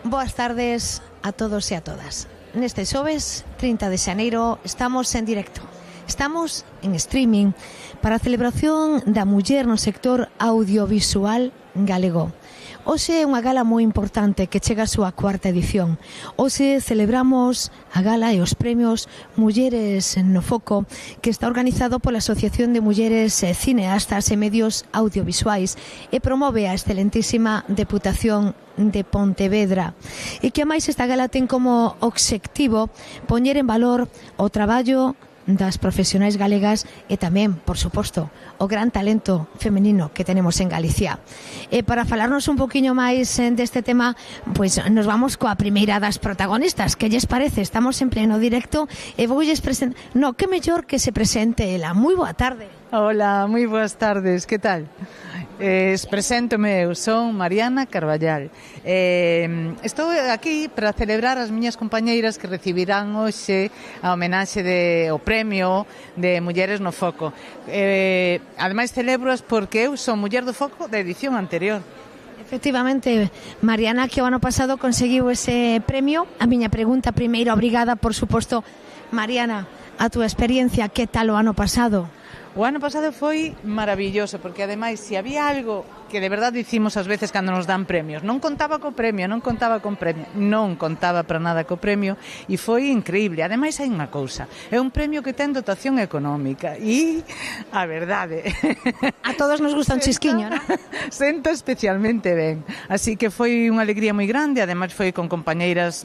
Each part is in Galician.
Boas tardes a todos e a todas. Neste xoves, 30 de xaneiro, estamos en directo. Estamos en streaming para a celebración da muller no sector audiovisual galego. Hoxe é unha gala moi importante que chega a súa cuarta edición. Hoxe celebramos a gala e os premios Mulleres no Foco, que está organizado pola Asociación de Mulleres Cineastas e Medios Audiovisuais e promove a excelentísima Deputación de Pontevedra, e que a máis esta gala ten como obxectivo poñer en valor o traballo das profesionais galegas e tamén, por suposto, o gran talento femenino que tenemos en Galicia. E para falarnos un poquinho máis deste tema, pois nos vamos coa primeira das protagonistas. Que lles parece? Estamos en pleno directo e voulles presentar... No, que mellor que se presente ela. Moi boa tarde. Hola, moi boas tardes, que tal? Preséntome, eu son Mariana Carballal. Estou aquí para celebrar as miñas compañeiras que recibirán hoxe a homenaxe o premio de Mulleres no Foco. Ademais celebroas porque eu son Muller do Foco da edición anterior. Efectivamente, Mariana, que o ano pasado conseguiu ese premio. A miña pregunta primeira, obrigada, por suposto. Mariana, a túa experiencia, que tal o ano pasado? O ano pasado foi maravilloso, porque ademais, se había algo que de verdade dicimos ás veces cando nos dan premios, non contaba para nada co premio, e foi increíble. Ademais, hai unha cousa, é un premio que ten dotación económica, e a verdade... A todos nos gusta un chisquiño, non? Senta especialmente ben, así que foi unha alegría moi grande, ademais foi con compañeiras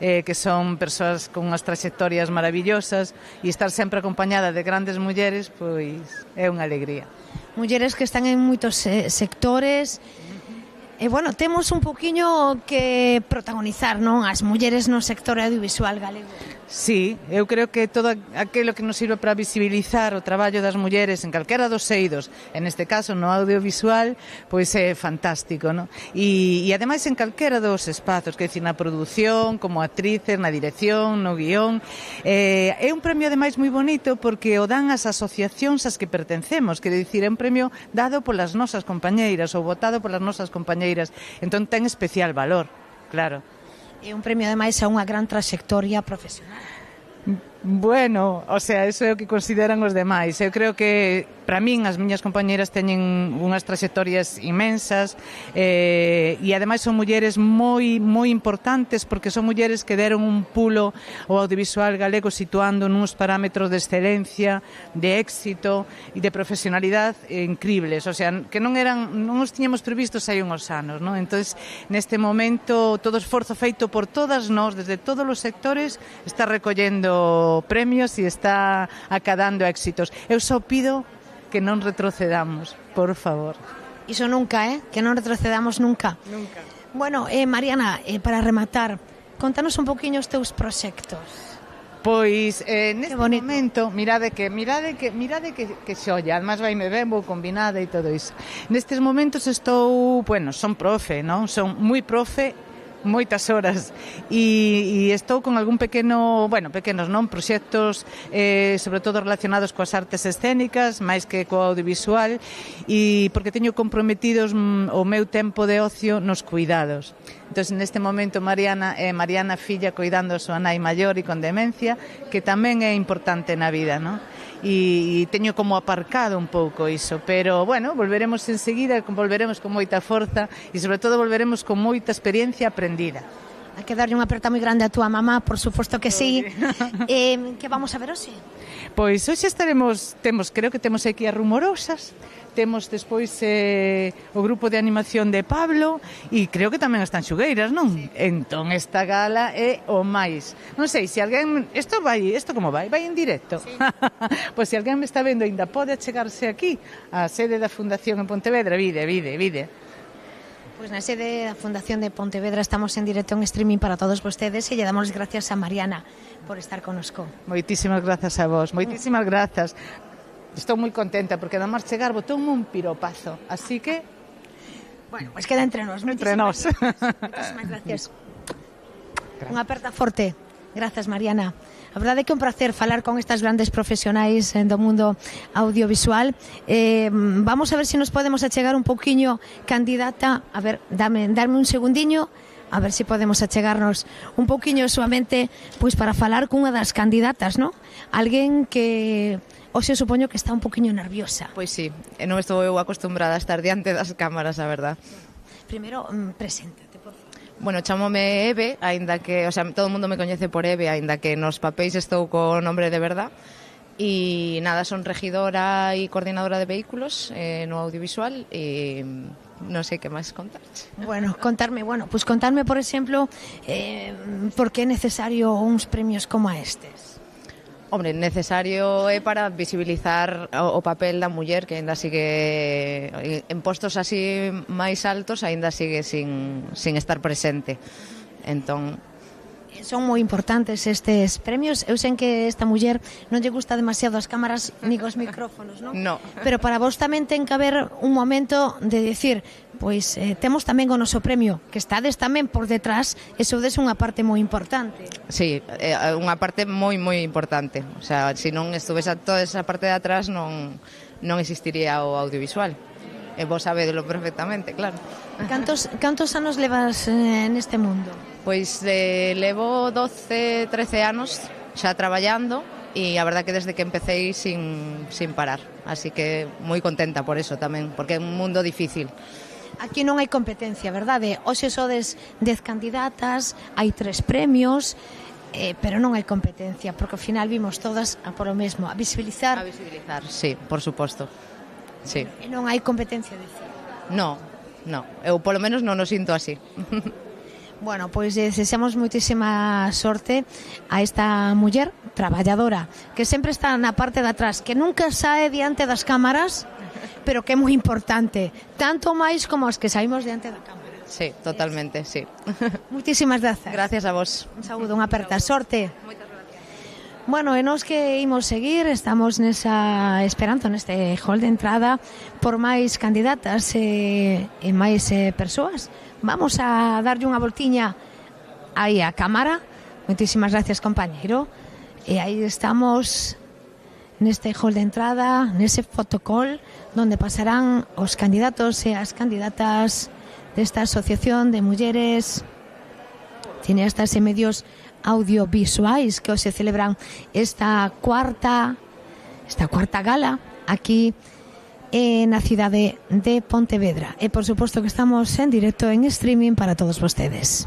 que son persoas con unhas traxectorias maravillosas, e estar sempre acompañada de grandes mulleres, pois é unha alegría. Mulleres que están en moitos sectores. E, bueno, temos un poquinho que protagonizar, non? As mulleres no sector audiovisual galego. Sí, eu creo que todo aquilo que nos sirve para visibilizar o traballo das mulleres en calquera dos eidos, en este caso no audiovisual, pois é fantástico, non? E ademais en calquera dos espazos, que decir, na produción, como actrices, na dirección, no guión. É un premio ademais moi bonito porque o dan as asociacións ás que pertencemos, quer dicir, é un premio dado polas nosas compañeiras ou votado polas nosas compañeiras, entón ten especial valor, claro. É un premio, ademais, a unha gran traxectoria profesional. Bueno, o sea, eso é o que consideran os demais. Eu creo que, para min, as miñas compañeras teñen unhas traxectorias inmensas e, ademais, son mulleres moi importantes porque son mulleres que deron un pulo ao audiovisual galego situando nuns parámetros de excelencia, de éxito e de profesionalidade increíbles. O sea, que non os tiñamos previstos hai uns anos, non? Entonces, neste momento, todo o esforzo feito por todas nós, desde todos os sectores, está recollendo premios e está acadando éxitos. Eu só pido que non retrocedamos, por favor. Iso nunca, que non retrocedamos nunca. Nunca. Bueno, Mariana, para rematar, contanos un poquinho os teus proxectos. Pois, neste momento, mirade que xolla, además vaime ben, vou combinada e todo iso. Nestes momentos estou, bueno, son profe, non? Son moi profe, moitas horas e estou con algún pequenos non, proxectos sobre todo relacionados coas artes escénicas máis que co audiovisual, e porque teño comprometidos o meu tempo de ocio nos cuidados. Entón, neste momento, Mariana filla cuidando a súa nai maior e con demencia, que tamén é importante na vida, non? E teño como aparcado un pouco iso, pero, bueno, volveremos enseguida, volveremos con moita forza e, sobre todo, volveremos con moita experiencia aprendida. Hai que darlle unha aperta moi grande a túa mamá, por suposto que sí. Que vamos a ver hoxe? Pois hoxe creo que temos aquí as Rumorosas, temos despois o grupo de animación de Pablo e creo que tamén están Xugueiras, non? Entón esta gala é o máis. Non sei, se alguén... Isto como vai? Vai en directo? Sí. Pois se alguén me está vendo ainda pode achegarse aquí á sede da Fundación en Pontevedra, vide. Pois na sede da Fundación de Pontevedra estamos en directo en streaming para todos vostedes e lle damos gracias a Mariana por estar conosco. Moitísimas grazas a vos, moitísimas grazas. Estou moi contenta porque además chegar botoume un piropazo, así que... Bueno, pois queda entre nós. Moitísimas gracias. Unha aperta forte. Grazas, Mariana. A verdade é que é un placer falar con estas grandes profesionais do mundo audiovisual. Vamos a ver se nos podemos achegar un poquinho, candidata. A ver, darme un segundiño. a ver se podemos achegarnos un pouquiño suamente pois para falar cunha das candidatas, non? Alguén que hoxe supoño que está un poquinho nerviosa. Pois sí, non estou eu acostumbrada a estar diante das cámaras, a verdad. Primeiro, preséntate, por favor. Bueno, chamome Eve, aínda que, o sea, todo o mundo me coñece por Eve, aínda que nos papéis estou co nombre de verdad. E nada, son regidora e coordinadora de vehículos no audiovisual e non sei que máis contar. Bueno, contarme, por exemplo, por que é necesario uns premios como estes? Hombre, necesario é para visibilizar o papel da muller que aínda sigue en postos así máis altos, aínda sigue sin estar presente. Entón, son moi importantes estes premios. Eu sei que esta muller non lle gusta demasiado as cámaras ni os micrófonos, non? No. Pero para vos tamén ten que haber un momento de decir, pois temos tamén o noso premio, que estades tamén por detrás, e sodes unha parte moi importante. Sí, unha parte moi importante. O sea, se non estuvese toda esa parte de atrás non existiría o audiovisual. E vos sabedelo perfectamente, claro. Cantos anos levas neste mundo? Pois levo 12, 13 anos xa traballando e a verdad que desde que empecéi sin parar. Así que moi contenta por eso tamén, porque é un mundo difícil. Aquí non hai competencia, verdade? Hoxe sodes 10 candidatas, hai 3 premios, pero non hai competencia, porque ao final vimos todas a por o mesmo, a visibilizar. A visibilizar, sí, por suposto. Sí. E non hai competencia, dicir. No, eu polo menos non o sinto así. Bueno, pois desexamos moitísima sorte a esta muller traballadora que sempre está na parte de atrás, que nunca sae diante das cámaras, pero que é moi importante, tanto máis como as que saímos diante da cámara. Sí, totalmente, sí. Moitísimas grazas. Gracias a vos. Un saúdo, unha aperta, sorte. Moitas gracias. Bueno, e nos que imos seguir, estamos esperando neste hall de entrada por máis candidatas e máis persoas. Vamos a darlle unha voltiña aí á cámara. Moitísimas gracias, compañeiro. E aí estamos neste hall de entrada, nese fotocall, donde pasarán os candidatos e as candidatas desta Asociación de Mulleres Cineastas e Medios Audiovisuais que hoxe celebran esta cuarta gala aquí na cidade de Pontevedra. E por suposto que estamos en directo en streaming para todos vostedes.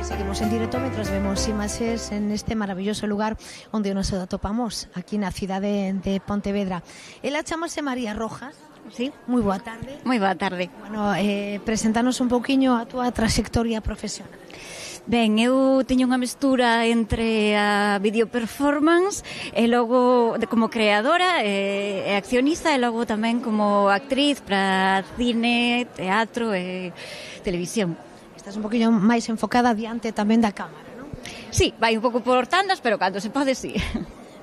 Seguimos en directo mentras vemos imaxes en este maravilloso lugar onde nos atopamos aquí na cidade de Pontevedra. Ela chamase María Rojas. Sí, moi boa tarde. Moi boa tarde. Bueno, preséntanos un pouquiño a túa trayectoria profesional. Ben, eu teño unha mestura entre a video performance e logo como creadora e accionista e logo tamén como actriz para cine, teatro e televisión. Estás un poquinho máis enfocada diante tamén da cámara, non? Sí, vai un pouco por tandas, pero cando se pode, sí.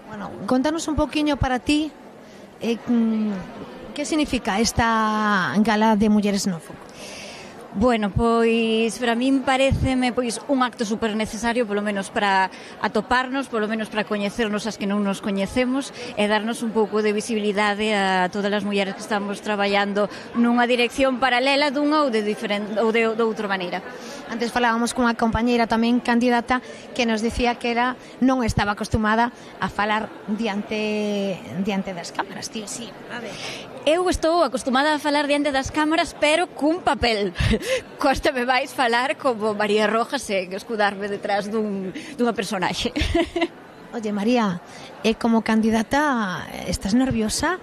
Bueno, contanos un poquinho para ti que significa esta gala de Mulleres no Foco. Bueno, pois para min pareceme pois un acto super necesario, polo menos para atoparnos, polo menos para coñecernos as que non nos coñecemos e darnos un pouco de visibilidade a todas as mulleres que estamos traballando nunha dirección paralela dunha ou de outra maneira. Antes falábamos cunha compañeira tamén candidata que nos dicía que non estaba acostumada a falar diante das cámaras, tío, sí. A ver. Eu estou acostumada a falar diante das cámaras, pero cun papel. Cóstame máis falar como María Rojas e escudarme detrás dunha personaxe. Oye, María, como candidata, estás nerviosa?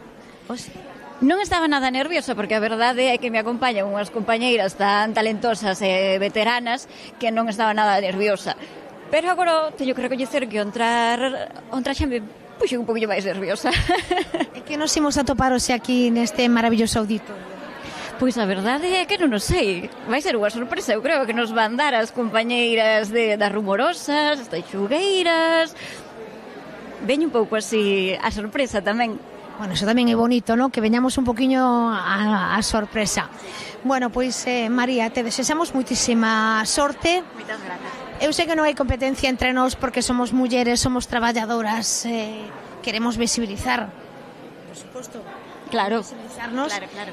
Non estaba nada nerviosa porque a verdade é que me acompañan unhas compañeiras tan talentosas e veteranas que non estaba nada nerviosa. Pero agora teño que recoñecer que o traxame puxen un poquinho máis nerviosa. E que nos imos atopar hoxe aquí neste maravilloso auditorio? Pois a verdade é que non o sei. Vai ser unha sorpresa, eu creo que nos van dar as compañeiras das Rumorosas, as Teixugueiras. Veño un pouco así a sorpresa tamén. Bueno, eso tamén é bonito, ¿no? Que veñamos un poquinho a sorpresa. Bueno, pois, María, te desexamos muitísima sorte. Moitas grazas. Eu sei que non hai competencia entre nós porque somos mulleres, somos traballadoras, queremos visibilizar, por suposto. Claro, Visibilizarnos. claro.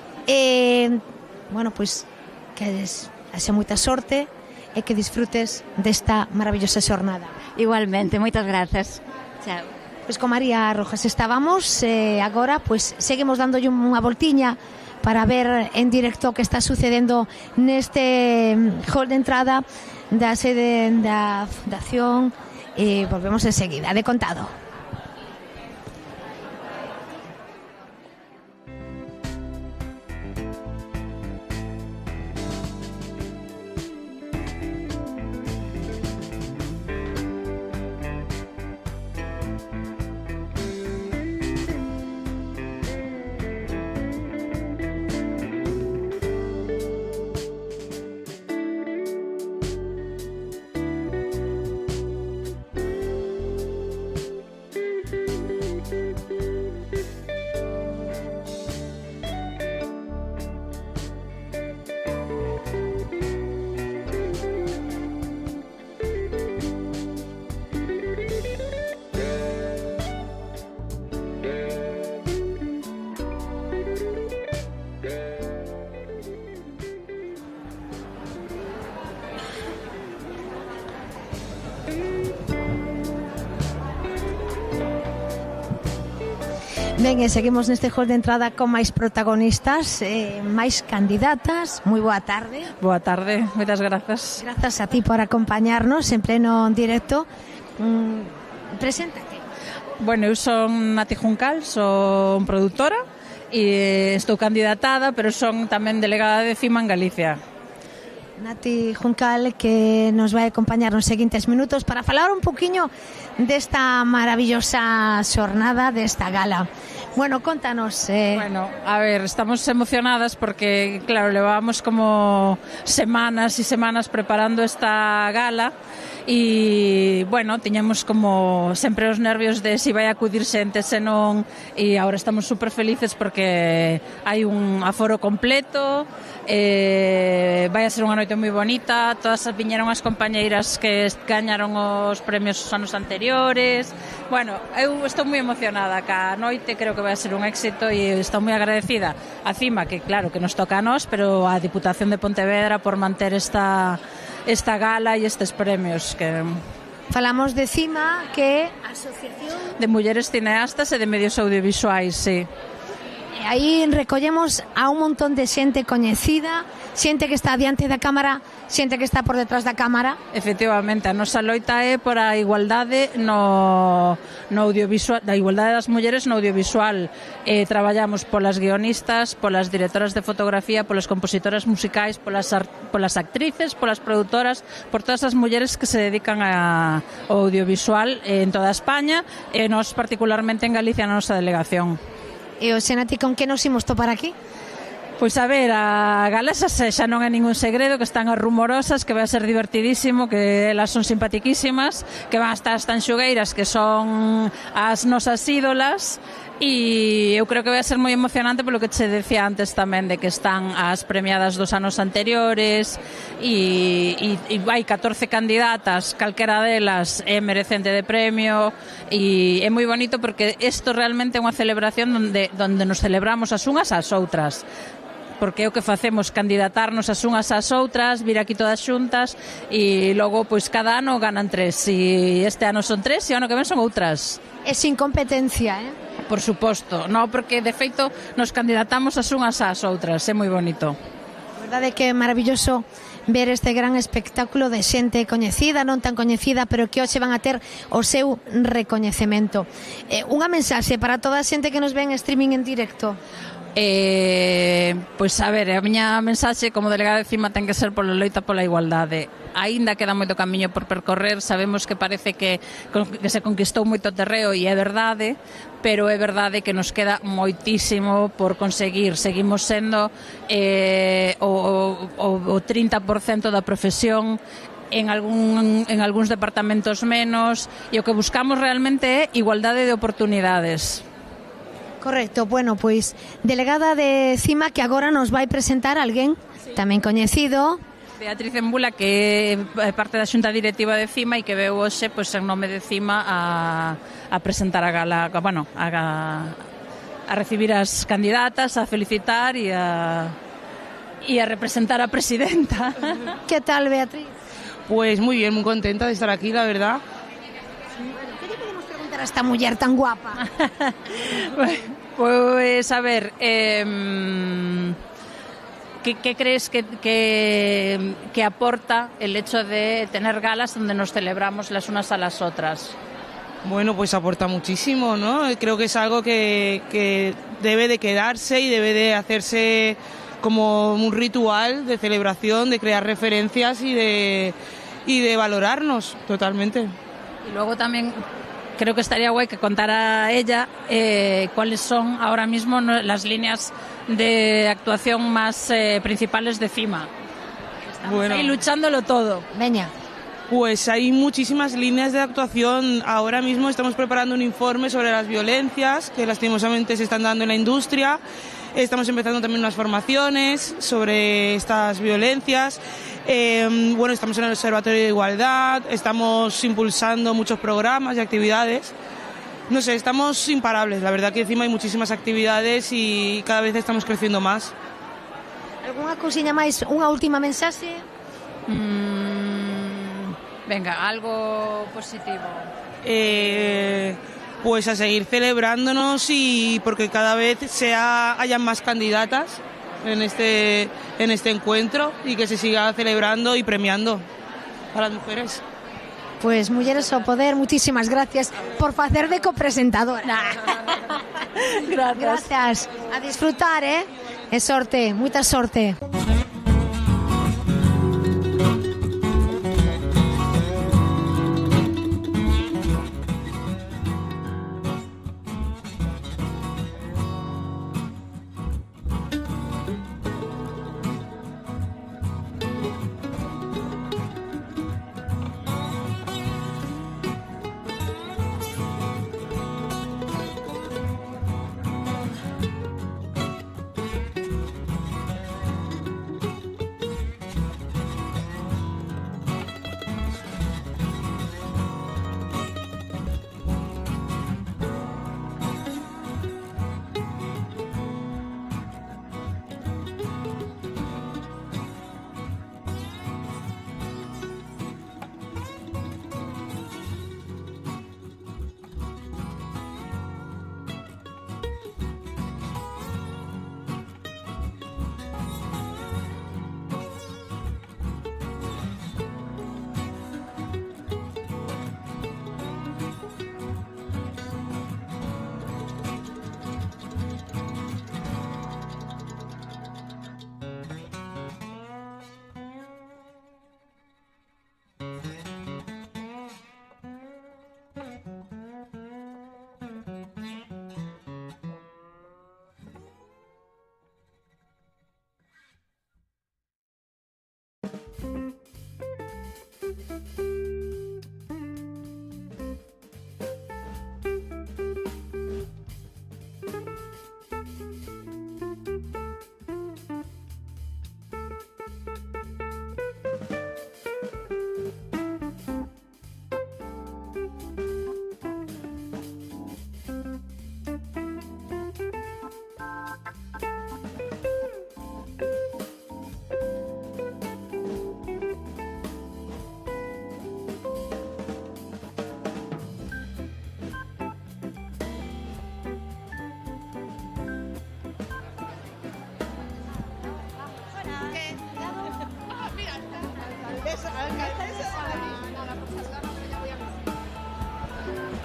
Bueno, pois que haxe moita sorte e que disfrutes desta maravillosa xornada. Igualmente, moitas grazas. Chao. Pois con María Rojas estábamos, agora pois seguimos dándolle unha voltiña para ver en directo o que está sucedendo neste hall de entrada da sede da Fundación e volvemos enseguida, de contado. Ben, e seguimos neste hall de entrada con máis protagonistas, máis candidatas. Moi boa tarde. Boa tarde, moitas grazas. Grazas a ti por acompañarnos en pleno directo. Preséntate. Bueno, eu son Nati Juncal, son produtora e estou candidatada, pero son tamén delegada de CIMA en Galicia. Nati Juncal, que nos vai acompañar nos seguintes minutos para falar un poquinho desta maravillosa xornada, desta gala. Bueno, contanos. Bueno, a ver, estamos emocionadas porque, claro, levábamos como semanas e semanas preparando esta gala e, bueno, tiñamos como sempre os nervios de si vai acudir xente, se non, e agora estamos super felices porque hai un aforo completo, vai a ser unha noite moi bonita, todas viñeron as compañeiras que gañaron os premios os anos anteriores. Bueno, eu estou moi emocionada ca noite, creo que vai a ser un éxito e estou moi agradecida a CIMA, que claro que nos toca a nós, pero a Diputación de Pontevedra por manter esta gala e estes premios que... Falamos de CIMA, que é a Asociación de Mulleres Cineastas e de Medios Audiovisuais, sí. E aí recollemos a un montón de xente coñecida, xente que está diante da cámara, xente que está por detrás da cámara. Efectivamente, a nosa loita é por a igualdade no audiovisual, da igualdade das mulleres no audiovisual. Traballamos polas guionistas, polas directoras de fotografía, polas compositoras musicais, polas actrices, polas produtoras, por todas as mulleres que se dedican ao audiovisual en toda España e nós particularmente en Galicia na nosa delegación. E o Xenati, con que nos imos topar aquí? Pois a ver, a gala xa non é ningún segredo, que están as Rumorosas, que vai a ser divertidísimo, que elas son simpatiquísimas, que van a estar as Tanxugueiras, que son as nosas ídolas, e eu creo que vai a ser moi emocionante polo que che decía antes tamén, de que están as premiadas dos anos anteriores e vai 14 candidatas, calquera delas é merecente de premio, e é moi bonito porque isto realmente é unha celebración donde nos celebramos as unhas ás outras, porque é o que facemos, candidatarnos as unhas ás outras, vir aquí todas xuntas e logo pois cada ano ganan 3, e este ano son 3 e o ano que ven son outras. É sin competencia, Por suposto, no, porque de feito nos candidatamos as unhas ás outras, é moi bonito. A verdade é que é maravilloso ver este gran espectáculo de xente coñecida, non tan coñecida, pero que hoxe van a ter o seu recoñecemento. Unha mensaxe para toda a xente que nos ve en streaming en directo. Pois a ver, a miña mensaxe como delegada de CIMA ten que ser pola loita pola igualdade. Aínda queda moito camiño por percorrer, sabemos que parece que se conquistou moito terreo e é verdade, pero é verdade que nos queda moitísimo por conseguir. Seguimos sendo o 30% da profesión, en algúns departamentos menos, e o que buscamos realmente é igualdade de oportunidades. Correcto, bueno, pois delegada de CIMA que agora nos vai presentar alguén tamén coñecido. Beatriz Embula, que é parte da xunta directiva de CIMA e que veu hoxe pois, en nome de CIMA a presentar a gala, bueno, a recibir as candidatas, a felicitar e a representar a presidenta. ¿Qué tal, Beatriz? Pues muy bien, muy contenta de estar aquí, la verdad. ¿Qué le podemos preguntar a esta mujer tan guapa? Pues a ver, ¿qué crees que aporta el hecho de tener galas donde nos celebramos las unas a las otras? Bueno, pues aporta muchísimo, ¿no? Creo que es algo que debe de quedarse y debe de hacerse como un ritual de celebración, de crear referencias y de valorarnos totalmente. Y luego también creo que estaría guay que contara ella cuáles son ahora mismo las líneas de actuación más principales de CIMA. Estamos ahí luchándolo todo. Veña. Pues hay muchísimas líneas de actuación. Ahora mismo estamos preparando un informe sobre las violencias que lastimosamente se están dando en la industria. Estamos empezando también unas formaciones sobre estas violencias. Bueno, estamos en el Observatorio de Igualdad, estamos impulsando muchos programas y actividades. No sé, estamos imparables. La verdad que encima hay muchísimas actividades y cada vez estamos creciendo más. ¿Alguna cosilla máis? Unha última mensaxe? Venga, algo positivo. Pues a seguir celebrándonos y porque cada vez hayan más candidatas en este encuentro y que se siga celebrando y premiando a las mujeres. Pues Mulleres ao Poder, muchísimas gracias por facer de copresentadora. Gracias. A disfrutar, E sorte, moita sorte.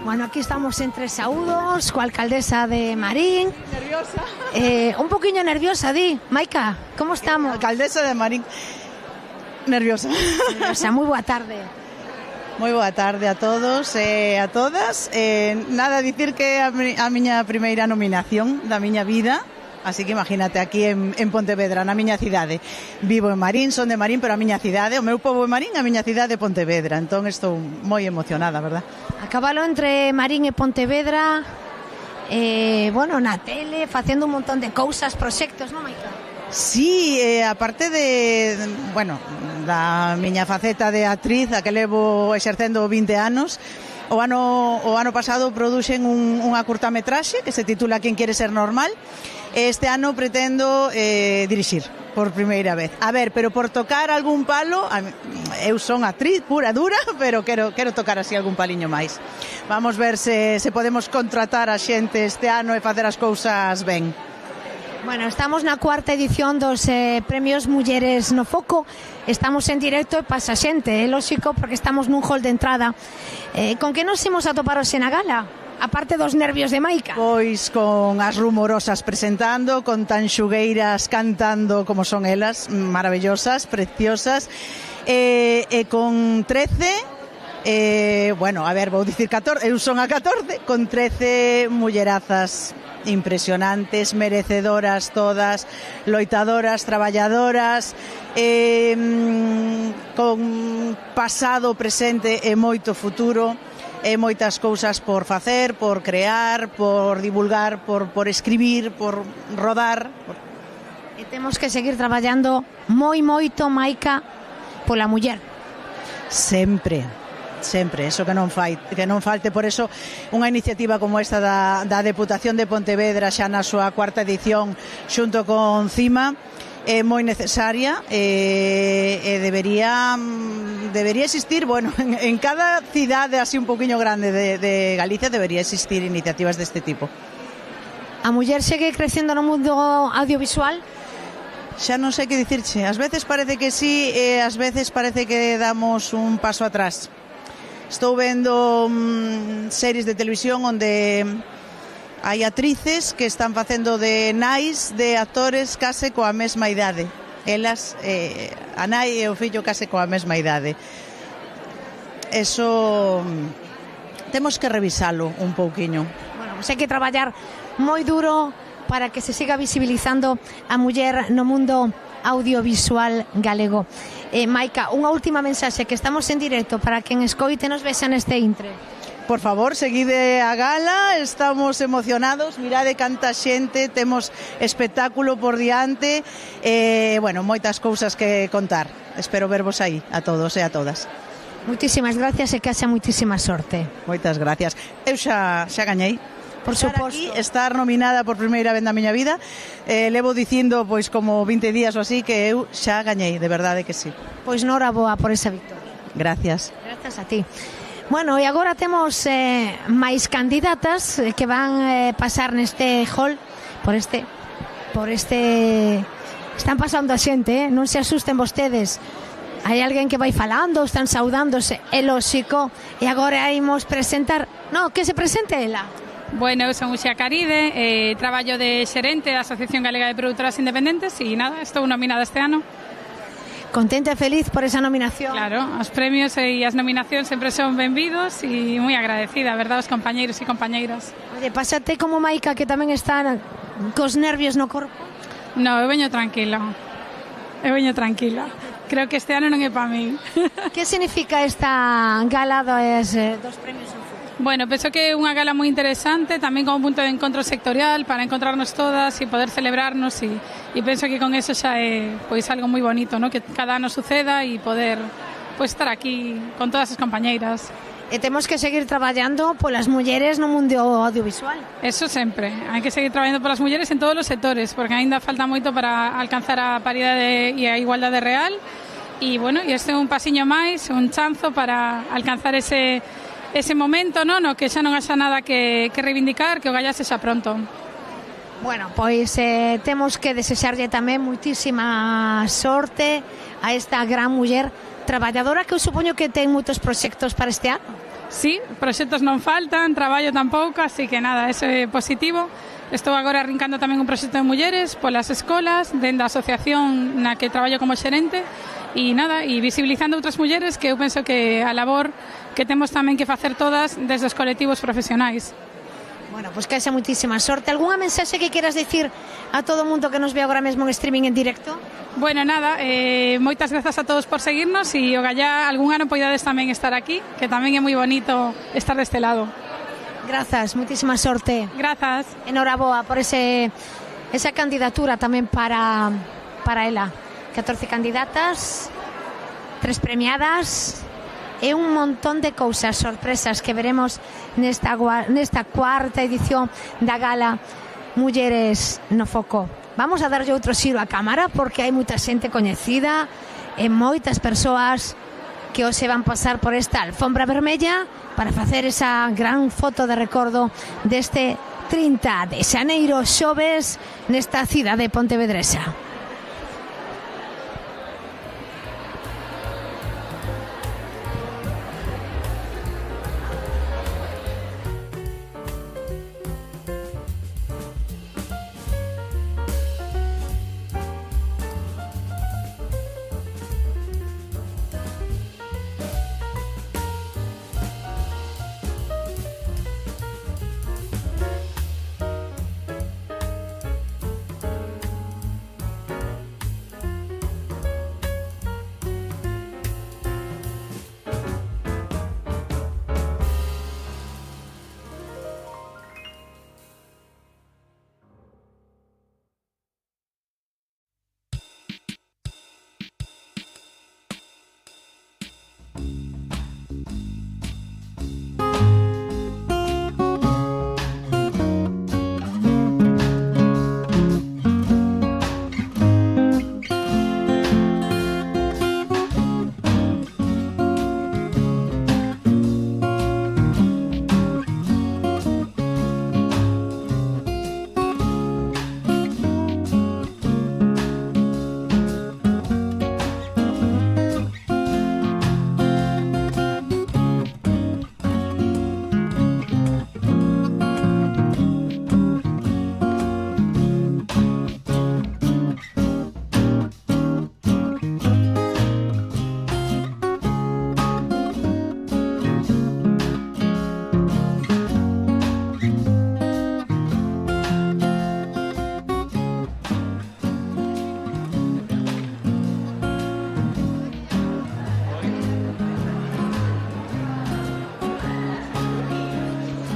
Bueno, aquí estamos entre saúdos coa alcaldesa de Marín. Nerviosa. Un poquinho nerviosa, di. Maica, como estamos? Alcaldesa de Marín. Nerviosa. Nerviosa, moi boa tarde. Moi boa tarde a todos e a todas. Nada, dicir que é a miña primeira nominación da miña vida. Así que imagínate, aquí en Pontevedra, na miña cidade. Vivo en Marín, son de Marín, pero a miña cidade, o meu pobo é Marín, a miña cidade é Pontevedra. Entón estou moi emocionada, verdad? A cabalo entre Marín e Pontevedra, bueno, na tele, facendo un montón de cousas, proxectos, non, Maica? Sí, aparte bueno, da miña faceta de actriz, a que levo exercendo 20 anos, o ano pasado produxen unha curtametraxe que se titula Quen quere ser normal. Este ano pretendo dirixir por primeira vez. A ver, pero por tocar algún palo, eu son actriz pura, dura, pero quero tocar así algún paliño máis. Vamos ver se podemos contratar a xente este ano e facer as cousas ben. Bueno, estamos na cuarta edición dos premios Mulleres no Foco. Estamos en directo e pasa xente, é lóxico, porque estamos nun hall de entrada. Con que nos imos a topar hoxe na gala? Aparte dos nervios de Maica. Pois con as rumorosas presentando, con tanxugueiras cantando como son elas, maravillosas, preciosas, e con 13, bueno, a ver, vou dicir 14, eu son a 14, con 13 mullerazas impresionantes, merecedoras todas, loitadoras, traballadoras, con pasado, presente e moito futuro, e moitas cousas por facer, por crear, por divulgar, por escribir, por rodar. E temos que seguir traballando moito, Maica, pola muller. Sempre, eso que non falte. Por eso unha iniciativa como esta da Deputación de Pontevedra xa na súa cuarta edición xunto con CIMA é moi necesaria e debería existir, bueno, en cada cidade así un poquinho grande de Galicia debería existir iniciativas deste tipo. A muller segue crecendo no mundo audiovisual? Xa non sei que dicirche, ás veces parece que sí e ás veces parece que damos un paso atrás. Estou vendo series de televisión onde hai actrices que están facendo de nais de actores case coa mesma idade. Elas, a nai e o fillo case coa mesma idade. Eso temos que revisalo un pouquiño. Bueno, pues hai que traballar moi duro para que se siga visibilizando a muller no mundo audiovisual galego. Maica, unha última mensaxe, que estamos en directo para quen escoite nos vexa neste intre. Por favor, seguide a gala, estamos emocionados, mirade canta xente, temos espectáculo por diante, bueno, moitas cousas que contar. Espero vervos aí, a todos e a todas. Moitísimas gracias e que haxa moitísima sorte. Moitas gracias. Eu xa gañei. Por suposto. Estar nominada por primeira vez na miña vida, levo dicindo pois como 20 días ou así que eu xa gañei, de verdade que sí. Pois noraboa por esa victoria. Gracias. Gracias a ti. Bueno, e agora temos máis candidatas que van pasar neste hall por este están pasando a xente, non se asusten vostedes. Hai alguén que vai falando, están saudándose, é lóxico. E agora imos presentar, que se presente ela. Bueno, eu son Uxía Caride, traballo de xerente da Asociación Galega de Produtoras Independentes e nada, estou nominada este ano. Contenta e feliz por esa nominación. Claro, os premios e as nominacións sempre son benvidos e moi agradecida, a verdade, aos compañeiros e compañeiras. Oye, pásate como Maica, que tamén está cos nervios no corpo. No, eu veño tranquila. Creo que este ano non é para min. Que significa esta gala dos premios? Bueno, penso que é unha gala moi interesante, tamén como punto de encontro sectorial para encontrarnos todas e poder celebrarnos e penso que con eso xa é pois algo moi bonito, ¿no? Que cada ano suceda e poder pois estar aquí con todas as compañeiras. E temos que seguir traballando polas mulleres no mundo audiovisual. Eso sempre, hai que seguir traballando polas mulleres en todos os sectores, porque aínda falta moito para alcanzar a paridade e a igualdade real e, bueno, este é un pasiño máis, un chanzo para alcanzar ese momento, no que xa non haxa nada que reivindicar, que o galla sexa pronto. Bueno, pois temos que desexarlle tamén moitísima sorte a esta gran muller traballadora que eu supoño que ten moitos proxectos para este ano. Sí, proxectos non faltan, traballo tampouco, así que nada, eso é positivo. Estou agora arrincando tamén un proxecto de mulleres polas escolas, dentro da asociación na que traballo como xerente, e nada, e visibilizando outras mulleres, que eu penso que a labor que temos tamén que facer todas desde os colectivos profesionais. Bueno, pues que haxa muitísima sorte. Algúnha mensaxe que queras decir a todo o mundo que nos ve agora mesmo en streaming en directo? Bueno, nada, moitas grazas a todos por seguirnos e ogallá algún ano poidades tamén estar aquí, que tamén é moi bonito estar deste lado. Grazas, muitísima sorte. Grazas. Enhoraboa por esa candidatura tamén para ela. 14 candidatas, 3 premiadas e un montón de cousas, sorpresas que veremos nesta cuarta edición da Gala Mulleres no Foco. Vamos a darlle outro xiro á cámara porque hai moita xente coñecida e moitas persoas que hoxe van pasar por esta alfombra vermella para facer esa gran foto de recordo deste 30 de xaneiro xoves nesta cidade pontevedresa.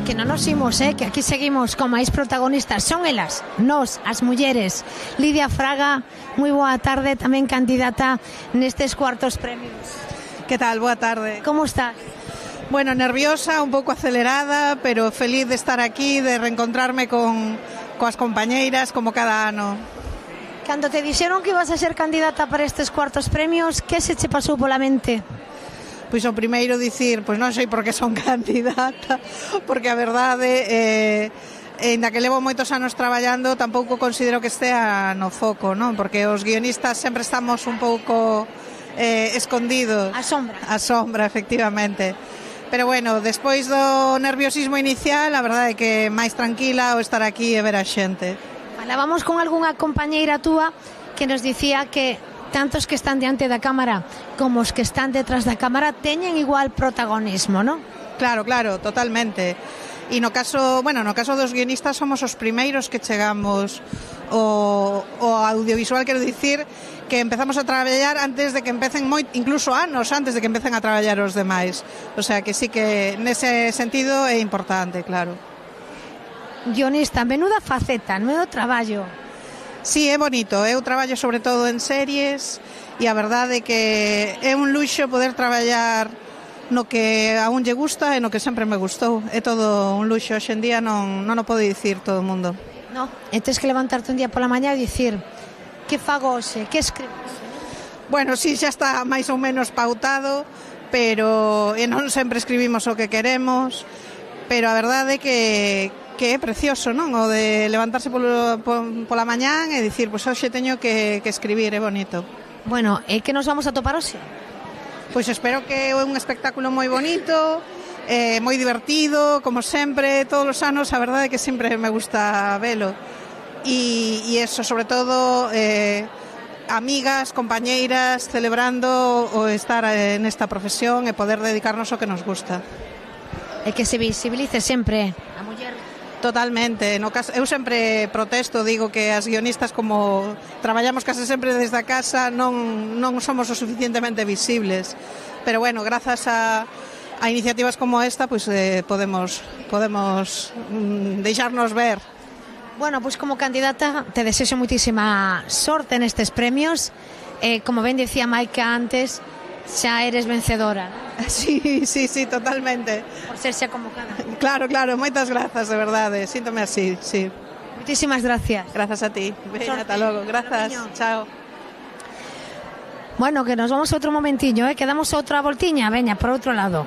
Que non nos imos, que aquí seguimos con máis protagonistas. Son elas, nós, as mulleres. Lidia Fraga, moi boa tarde, tamén candidata nestes cuartos premios. Que tal? Boa tarde. Como estás? Bueno, nerviosa, un pouco acelerada, pero feliz de estar aquí, de reencontrarme coas compañeiras como cada ano. Cando te dixeron que ibas a ser candidata para estes cuartos premios, que se che pasou pola mente? Pois o primeiro dicir, pois non sei por que son candidata, porque a verdade, ainda que levo moitos anos traballando, tampouco considero que estea no foco, non? Porque os guionistas sempre estamos un pouco escondidos. A sombra. A sombra, efectivamente. Pero bueno, despois do nerviosismo inicial, a verdade é que máis tranquila o estar aquí e ver a xente. Falábamos con algunha compañeira túa que nos dicía que tantos que están diante da cámara como os que están detrás da cámara teñen igual protagonismo, non? Claro, claro, totalmente. E no caso dos guionistas somos os primeiros que chegamos o audiovisual, quero dicir que empezamos a traballar antes de que empecen incluso anos antes de que empecen a traballar os demais. O sea que sí que nese sentido é importante, claro. Guionista, menuda faceta, menudo traballo. Sí, é bonito, eu traballo sobre todo en series e a verdade é que é un luxo poder traballar no que a un lle gusta e no que sempre me gustou. É todo un luxo, hoxe en día non o pode dicir todo o mundo. No, e tens que levantarte un día pola mañá e dicir que fago hoxe, que escribo. Bueno, sí, xa está máis ou menos pautado, pero non sempre escribimos o que queremos, pero a verdade é que é precioso, non? O de levantarse pola mañán e dicir, pois hoxe teño que escribir, é bonito. Bueno, e que nos vamos a topar hoxe? Pois espero que é un espectáculo moi bonito, moi divertido, como sempre, todos os anos, a verdade é que sempre me gusta velo. E eso, sobre todo, amigas, compañeiras, celebrando o estar nesta profesión e poder dedicarnos ao que nos gusta. E que se visibilice sempre a muller. Totalmente. No caso, eu sempre protesto, digo que as guionistas, como traballamos case sempre desde a casa, non somos o suficientemente visibles. Pero bueno, grazas a iniciativas como esta, pues podemos deixarnos ver. Bueno, pues como candidata te deseo muchísima sorte nestes premios. Como ben decía Maika antes, xa eres vencedora. Sí, totalmente. Por ser xa convocada. Claro, moitas grazas, de verdade. Síntome así, sí. Muchísimas gracias. Grazas a ti. Veña, ata logo. Grazas. Chao. Bueno, que nos vamos outro momentiño, que damos outra voltiña. Veña, por outro lado.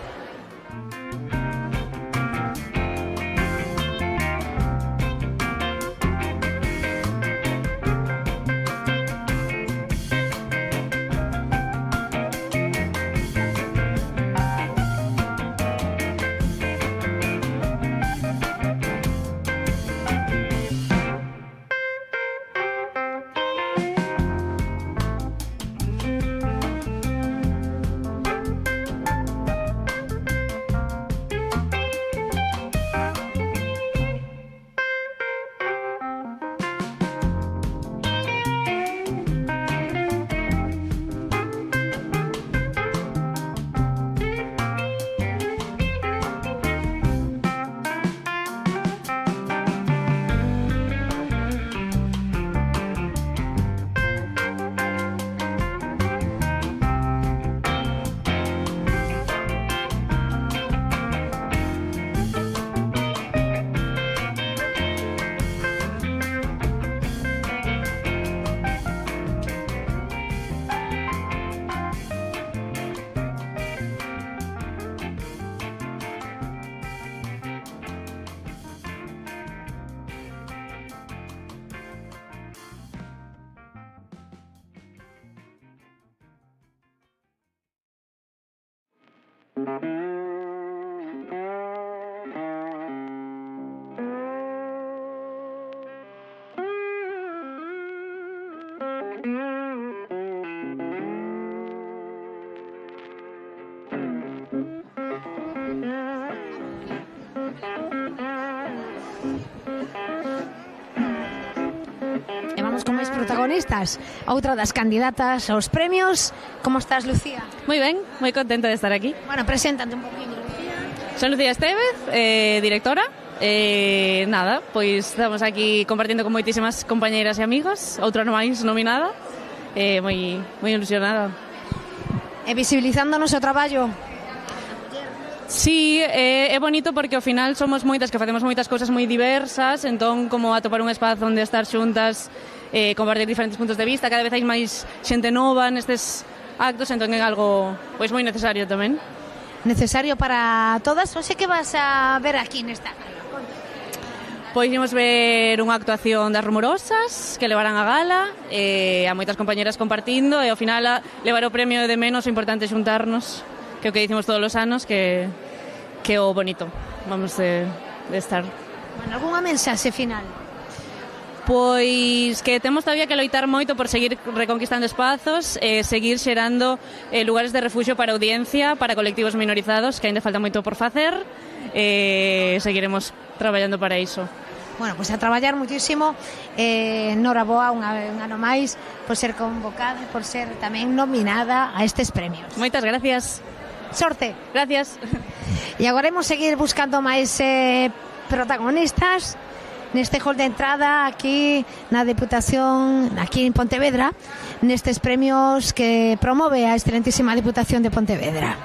E vamos con máis protagonistas. Outra das candidatas aos premios. Como estás, Lucía? Moi ben, moi contenta de estar aquí. Bueno, preséntate un poquinho, Lucía. Son Lucía Estevez, directora. Nada, pois estamos aquí compartindo con moitísimas compañeiras e amigos. Outra máis nominada. Moi ilusionada. E visibilizándonos o traballo. Sí, é bonito porque ao final somos moitas que facemos moitas cousas moi diversas, entón como atopar un espazo onde estar xuntas, compartir diferentes puntos de vista, cada vez hai máis xente nova nestes actos, entón é algo pois moi necesario tamén. Necesario para todas, ou sei que vas a ver aquí nesta gala? Pois imos ver unha actuación das Rumorosas que levarán a gala, a moitas compañeras compartindo e ao final levar o premio de menos, o importante xuntarnos, que o que dicimos todos os anos, que o bonito vamos de estar. Bueno, algunha mensaxe final? Pois que temos todavía que loitar moito por seguir reconquistando espazos e seguir xerando lugares de refuxio para audiencia, para colectivos minorizados, que ainda falta moito por facer, e seguiremos traballando para iso. Bueno, pois a traballar muitísimo. Noraboa un ano máis por ser convocada e por ser tamén nominada a estes premios. Moitas gracias. Sorte. Gracias. E agora imos seguir buscando máis protagonistas neste hall de entrada aquí na Deputación, aquí en Pontevedra, nestes premios que promove a excelentísima Deputación de Pontevedra.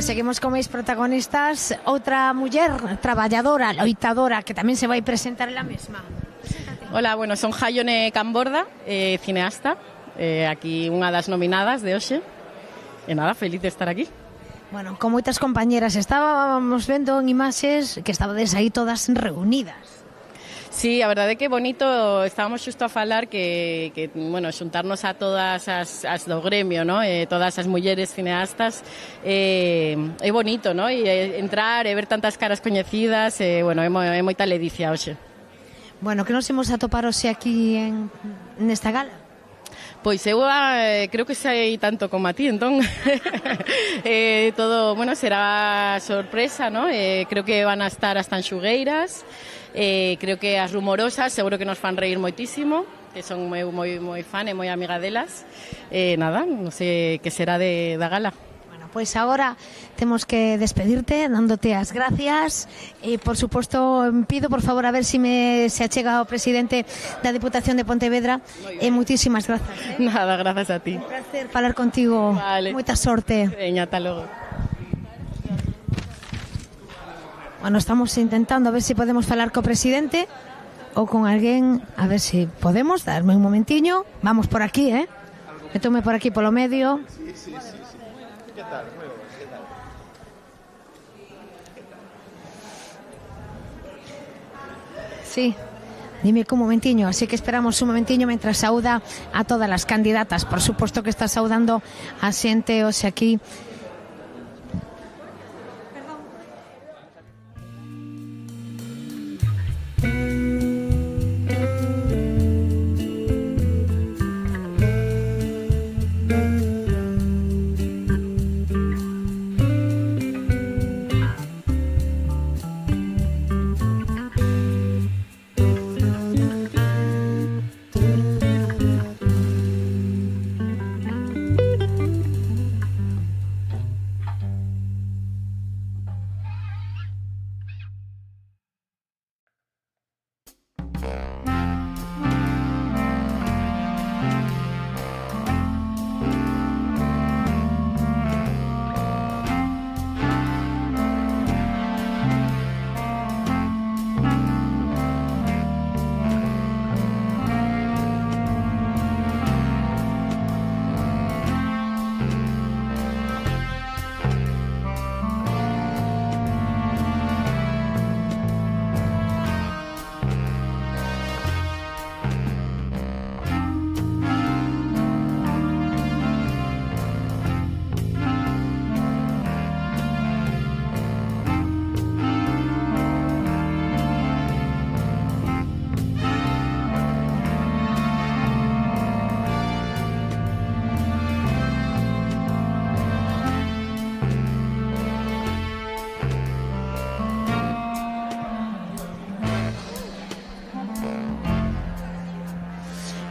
Bueno, seguimos con máis protagonistas. Outra muller traballadora, loitadora, que tamén se vai presentar en la mesma. Hola, bueno, son Jaione Camborda, cineasta, aquí unha das nominadas de hoxe. E nada, feliz de estar aquí. Bueno, con moitas compañeras estábamos vendo en imaxes que estabades aí todas reunidas. Sí, a verdade é que bonito, estábamos xusto a falar que bueno, xuntarnos a todas as do gremio, ¿no? Todas as mulleres cineastas, é bonito, ¿no? E entrar e ver tantas caras coñecidas, bueno, é moita ledicia hoxe. Bueno, que nos imos atopar hoxe aquí nesta gala? Pois eu creo que sei tanto como a ti, entón todo, bueno, será sorpresa, ¿no? Creo que van a estar as tanxugueiras, creo que as rumorosas seguro que nos fan reír moitísimo, que son moi fan e moi amiga delas. Nada, non sei que será da gala. Pois agora temos que despedirte dándote as gracias e, por suposto, pido por favor a ver se achega o presidente da Deputación de Pontevedra e moitísimas grazas. Nada, grazas a ti. Un placer falar contigo. Vale. Moita sorte. Veña, ata logo. Bueno, estamos intentando a ver se podemos falar co presidente ou con alguén, a ver se podemos, darme un momentiño. Vamos por aquí, Metome por aquí polo medio. Sí. ¿Qué tal? ¿Qué tal? Sí, dime que un momentiño, así que esperamos un momentiño mentras saúda a todas as candidatas. Por suposto que está saudando a xente hoxe aquí.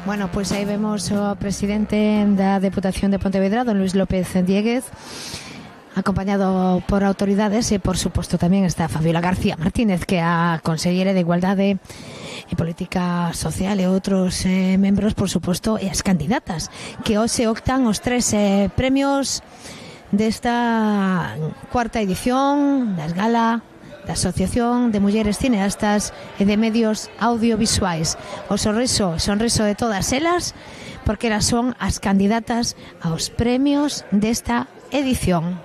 Bueno, pois aí vemos o presidente da Deputación de Pontevedra, don Luis López Dieguez, acompañado por autoridades e, por suposto, tamén está Fabiola García Martínez, que é a conselleira de Igualdade e Política Social, e outros membros, por suposto, e as candidatas, que hoxe optan os 3 premios desta cuarta edición das Gala da Asociación de Mulleres Cineastas e de Medios Audiovisuais. O sonriso de todas elas, porque elas son as candidatas aos premios desta edición.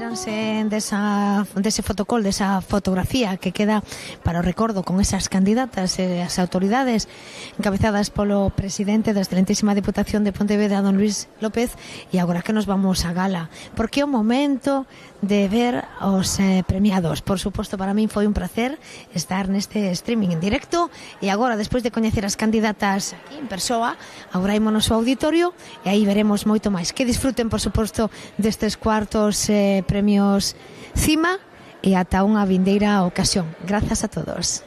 Alégranse dese fotocol, desa fotografía que queda para o recordo con esas candidatas e as autoridades encabezadas polo presidente da excelentísima Deputación de Pontevedra, don Luis López, e agora que nos vamos a gala, porque é o momento de ver os premiados. Por suposto, para min foi un placer estar neste streaming en directo, e agora, despois de coñecer as candidatas aquí en persoa, agora ímonos ao auditorio e aí veremos moito máis. Que disfruten, por suposto, destes cuartos premios CIMA e ata unha vindeira ocasión. Grazas a todos.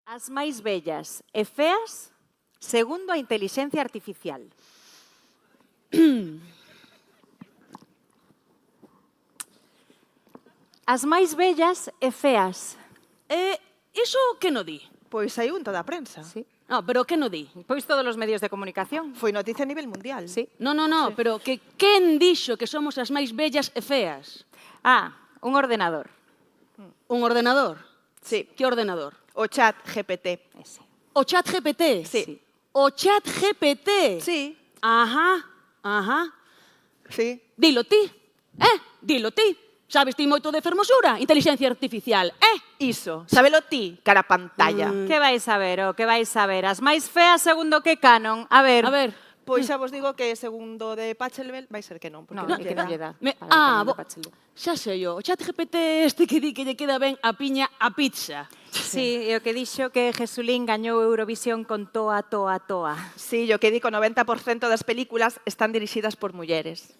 As máis bellas e feas segundo a intelixencia artificial. As máis bellas e feas. Iso que no di? Pois hai un toda a prensa. Sí. No, pero que no di? Pois todos os medios de comunicación. Foi noticia a nivel mundial. Sí. No, pero que quen dixo que somos as máis bellas e feas? Un ordenador. Un ordenador? Sí. Que ordenador? O chat GPT. Ese. O chat GPT? Sí. O chat GPT? Sí. Ajá. Sí. Dilo ti. Dilo ti. Sabes ti moito de fermosura? Intelixencia artificial, Iso. Sabelo ti, cara a pantalla. Que vais saber, que vais saber? As máis feas segundo que canon? A ver. Pois xa vos digo que segundo de Pachelbel vai ser que non. Porque Que non lle dá. Xa sei o chat GPT este que di que lle queda ben a piña a pizza. Sí, e o que dixo que Jesulín gañou Eurovisión con Toa, Toa, Toa. Sí, o que di que o 90% das películas están dirixidas por mulleres.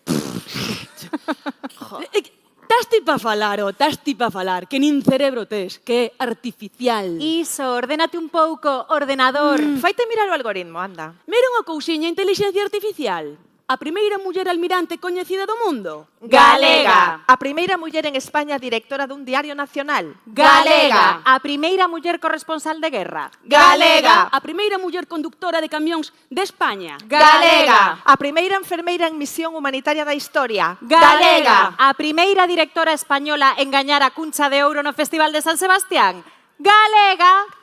Taste pa falar, que nin cerebro tes, que é artificial. Iso, ordénate un pouco, ordenador. Faite mirar o algoritmo, anda. Mira unha cousiña, inteligencia artificial. A primeira muller almirante coñecida do mundo. Galega. A primeira muller en España directora dun diario nacional. Galega. A primeira muller corresponsal de guerra. Galega. A primeira muller conductora de camións de España. Galega. A primeira enfermeira en misión humanitaria da historia. Galega. A primeira directora española en gañar a Cuncha de Ouro no Festival de San Sebastián. Galega.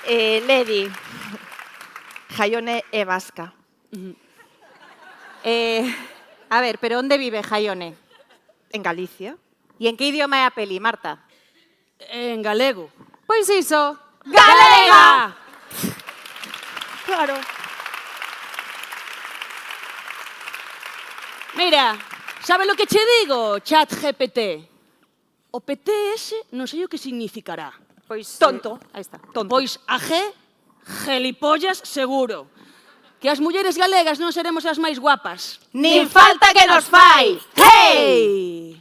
Ledi. Jaione é vasca. A ver, pero onde vive Jaione? En Galicia. E en que idioma é a peli, Marta? En galego. Pois iso. Galega! Claro. Mira, sabe lo que che digo, chat GPT? O PTS non sei o que significará. Pois tonto. Aí está. Tonto. Pois a G, gelipollas seguro. Que as mulleres galegas non seremos as máis guapas. Nin falta que nos fai. Hey!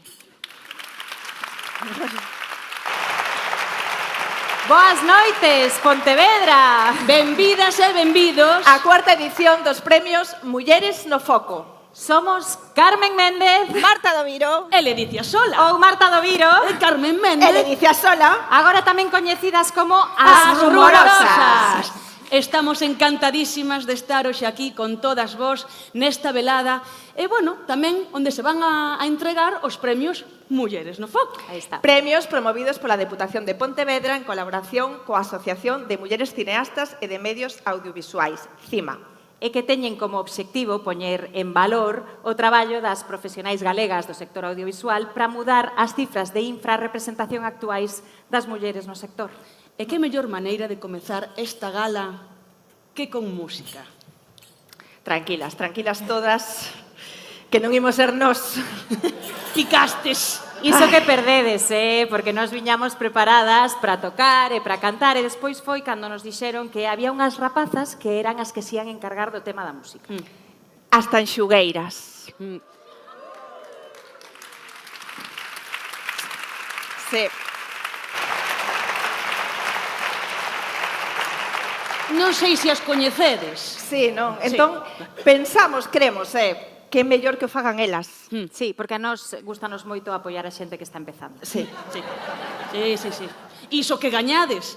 Boas noites, Pontevedra. Benvidas e benvidos a cuarta edición dos premios Mulleres no Foco. Somos Carmen Méndez, Marta Doviro e Ledicia Sola. Ou Marta Doviro e Carmen Méndez e Ledicia Sola. Agora tamén coñecidas como as rumorosas. Estamos encantadísimas de estar hoxe aquí con todas vos nesta velada e, bueno, tamén onde se van a entregar os premios Mulleres no Foco. Aí está. Premios promovidos pola Deputación de Pontevedra en colaboración coa Asociación de Mulleres Cineastas e de Medios Audiovisuais, CIMA. E que teñen como obxectivo poñer en valor o traballo das profesionais galegas do sector audiovisual para mudar as cifras de infrarrepresentación actuais das mulleres no sector. E que mellor maneira de comezar esta gala que con música. Tranquilas, tranquilas todas, que non imos ser nós. Picastes. Iso que perdedes, porque nós viñamos preparadas para tocar e para cantar e despois foi cando nos dixeron que había unhas rapazas que eran as que se ian encargar do tema da música. As tanxugueiras. Sí. Non sei se as coñecedes. Sí, non. Entón, pensamos, cremos, que é mellor que o fagan elas. Sí, porque a nós gustanos moito apoiar a xente que está empezando. Sí. Iso que gañades,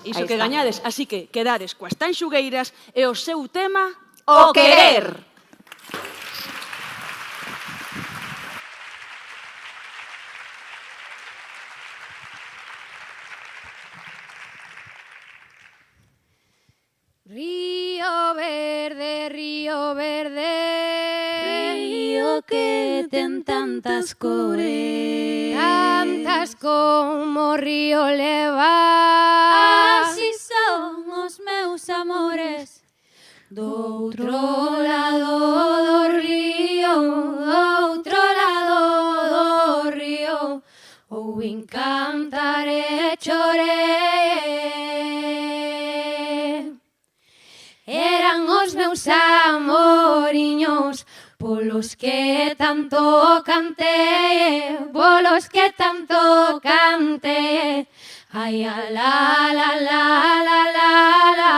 así que quedades coas tanxugueiras e o seu tema O querer. Río verde, río que ten tantas cores, tantas como río leva. Así son os meus amores, do outro lado do río, ou cantar e chorei. Eran os meus amoriños, polos que tanto cantei, polos que tanto cantei. Ai, a la, la, la, la, la, la.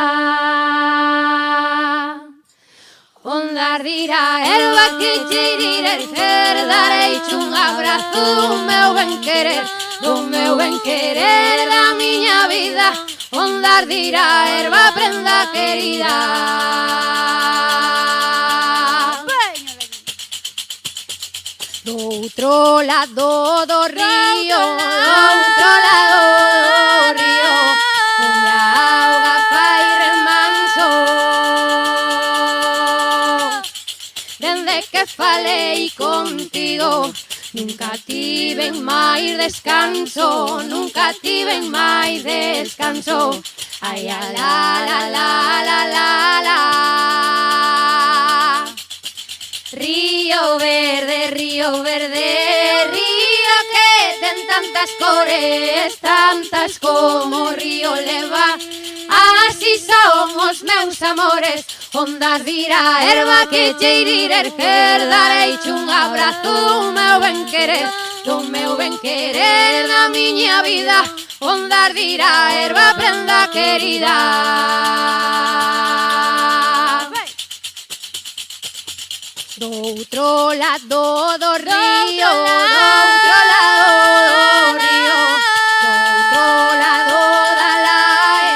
Ondar dira erba que cheirir darei un abrazo do meu ben querer, da miña vida. Ondar dira erba prenda querida. Do outro lado do río, onde a auga fai remanso. Dende que falei contigo, nunca tiven máis descanso, nunca tiven máis descanso. Ai, a la, la, la, la, la, la. Río verde, río que ten tantas cores, tantas como o río leva. Así son os meus amores. Ondas dira erva que cheirir darei un abrazo do meu ben querer, da miña vida. Ondas dira erva prenda querida. Do outro lado do río, do outro lado da lae.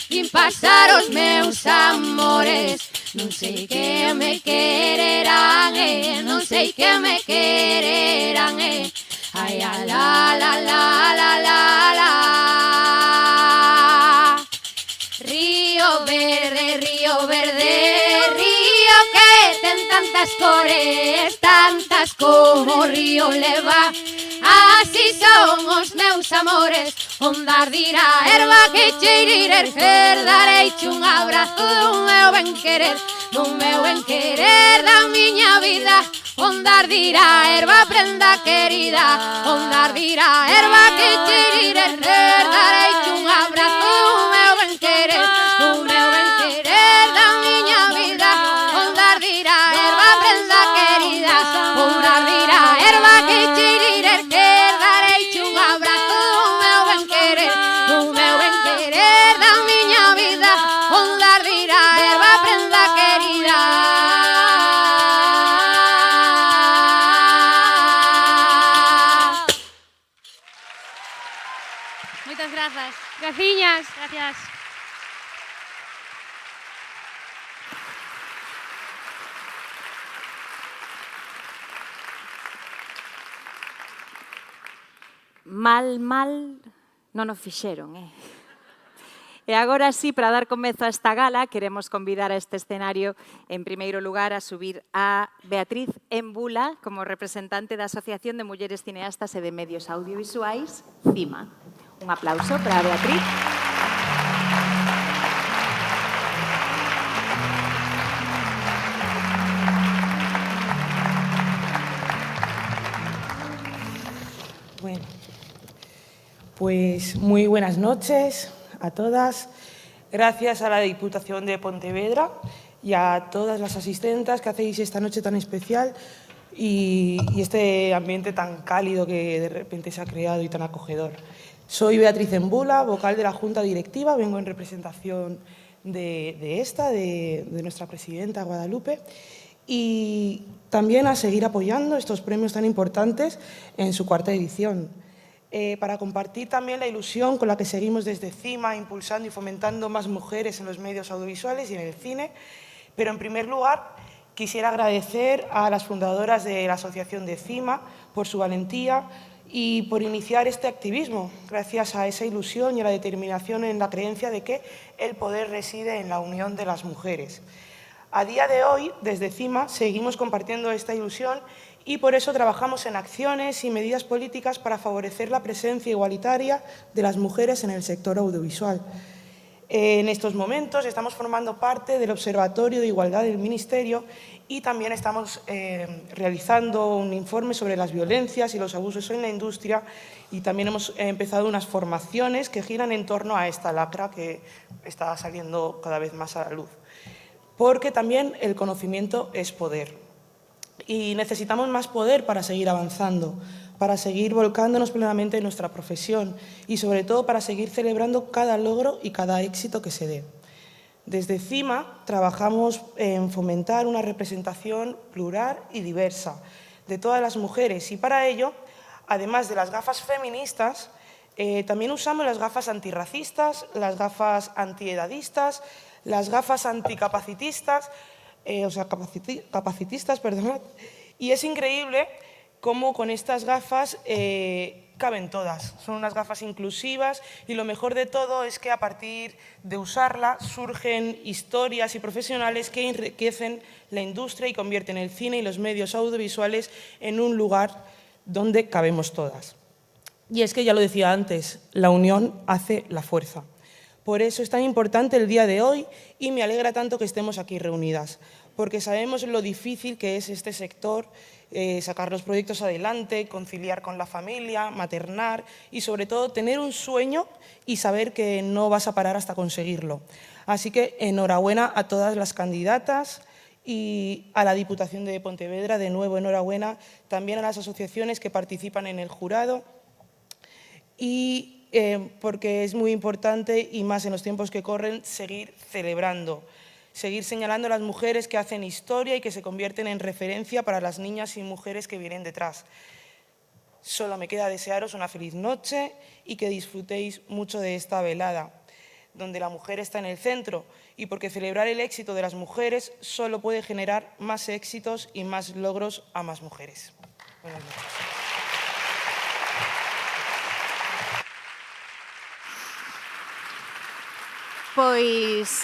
Vin pasar os meus amores, non sei que me quererán, non sei que me quererán. Ai, a la, la, la, la, la, la. Río verde, río que ten tantas cores, tantas como o río leva. Así son os meus amores. Ondar dira erva que cheirir darei un abrazo do meu ben querer, da miña vida. Ondar dira erva prenda querida, ondar dira erva que cheirir darei un abrazo do meu ben querer, da miña vida. Ondar dira erva prenda querida, ondar dira erva que cheirir darei un abrazo do meu ben querer, da miña vida. Ondar dira erva prenda querida. Moitas grazas. Graciñas. Gracias. Mal non o fixeron, E agora sí, para dar comezo a esta gala, queremos convidar a este escenario, en primeiro lugar, a subir a Beatriz Embula, como representante da Asociación de Mulleres Cineastas e de Medios Audiovisuais, CIMA. Un aplauso para Beatriz. Bueno, pues muy buenas noches a todas. Gracias a la Diputación de Pontevedra y a todas las asistentas que hacéis esta noche tan especial y este ambiente tan cálido que de repente se ha creado y tan acogedor. Soy Beatriz Embula, vocal de la Junta Directiva, vengo en representación de nuestra presidenta Guadalupe, y también a seguir apoyando estos premios tan importantes en su cuarta edición. Para compartir también la ilusión con la que seguimos desde CIMA impulsando y fomentando más mujeres en los medios audiovisuales y en el cine. Pero en primer lugar quisiera agradecer a las fundadoras de la asociación de CIMA por su valentía y por iniciar este activismo, gracias a esa ilusión y a la determinación en la creencia de que el poder reside en la unión de las mujeres. A día de hoy, desde CIMA, seguimos compartiendo esta ilusión y por eso trabajamos en acciones y medidas políticas para favorecer la presencia igualitaria de las mujeres en el sector audiovisual. En estos momentos estamos formando parte del Observatorio de Igualdad del Ministerio y también estamos realizando un informe sobre las violencias y los abusos en la industria, y también hemos empezado unas formaciones que giran en torno a esta lacra que está saliendo cada vez más a la luz. porque también el conocimiento es poder. Y necesitamos más poder para seguir avanzando, para seguir volcándonos plenamente en nuestra profesión y sobre todo para seguir celebrando cada logro y cada éxito que se dé. Desde CIMA trabajamos en fomentar una representación plural y diversa de todas las mujeres y para ello, además de las gafas feministas, también usamos las gafas antirracistas, las gafas antiedadistas, las gafas anticapacitistas, capacitistas, perdonad, y es increíble cómo con estas gafas caben todas. Son unas gafas inclusivas y lo mejor de todo es que a partir de usarla surgen historias y profesionales que enriquecen la industria y convierten el cine y los medios audiovisuales en un lugar donde cabemos todas. Y es que ya lo decía antes, la unión hace la fuerza. Por eso es tan importante el día de hoy y me alegra tanto que estemos aquí reunidas, porque sabemos lo difícil que es este sector, sacar los proyectos adelante, conciliar con la familia, maternar y sobre todo tener un sueño y saber que no vas a parar hasta conseguirlo. Así que enhorabuena a todas las candidatas y a la Diputación de Pontevedra, de nuevo enhorabuena, también a las asociaciones que participan en el jurado y porque es muy importante y más en los tiempos que corren seguir celebrando. Seguir señalando a las mujeres que hacen historia y que se convierten en referencia para las niñas y mujeres que vienen detrás. Solo me queda desearos una feliz noche y que disfrutéis mucho de esta velada, donde la mujer está en el centro y porque celebrar el éxito de las mujeres solo puede generar más éxitos y más logros a más mujeres. Buenas noches. Pois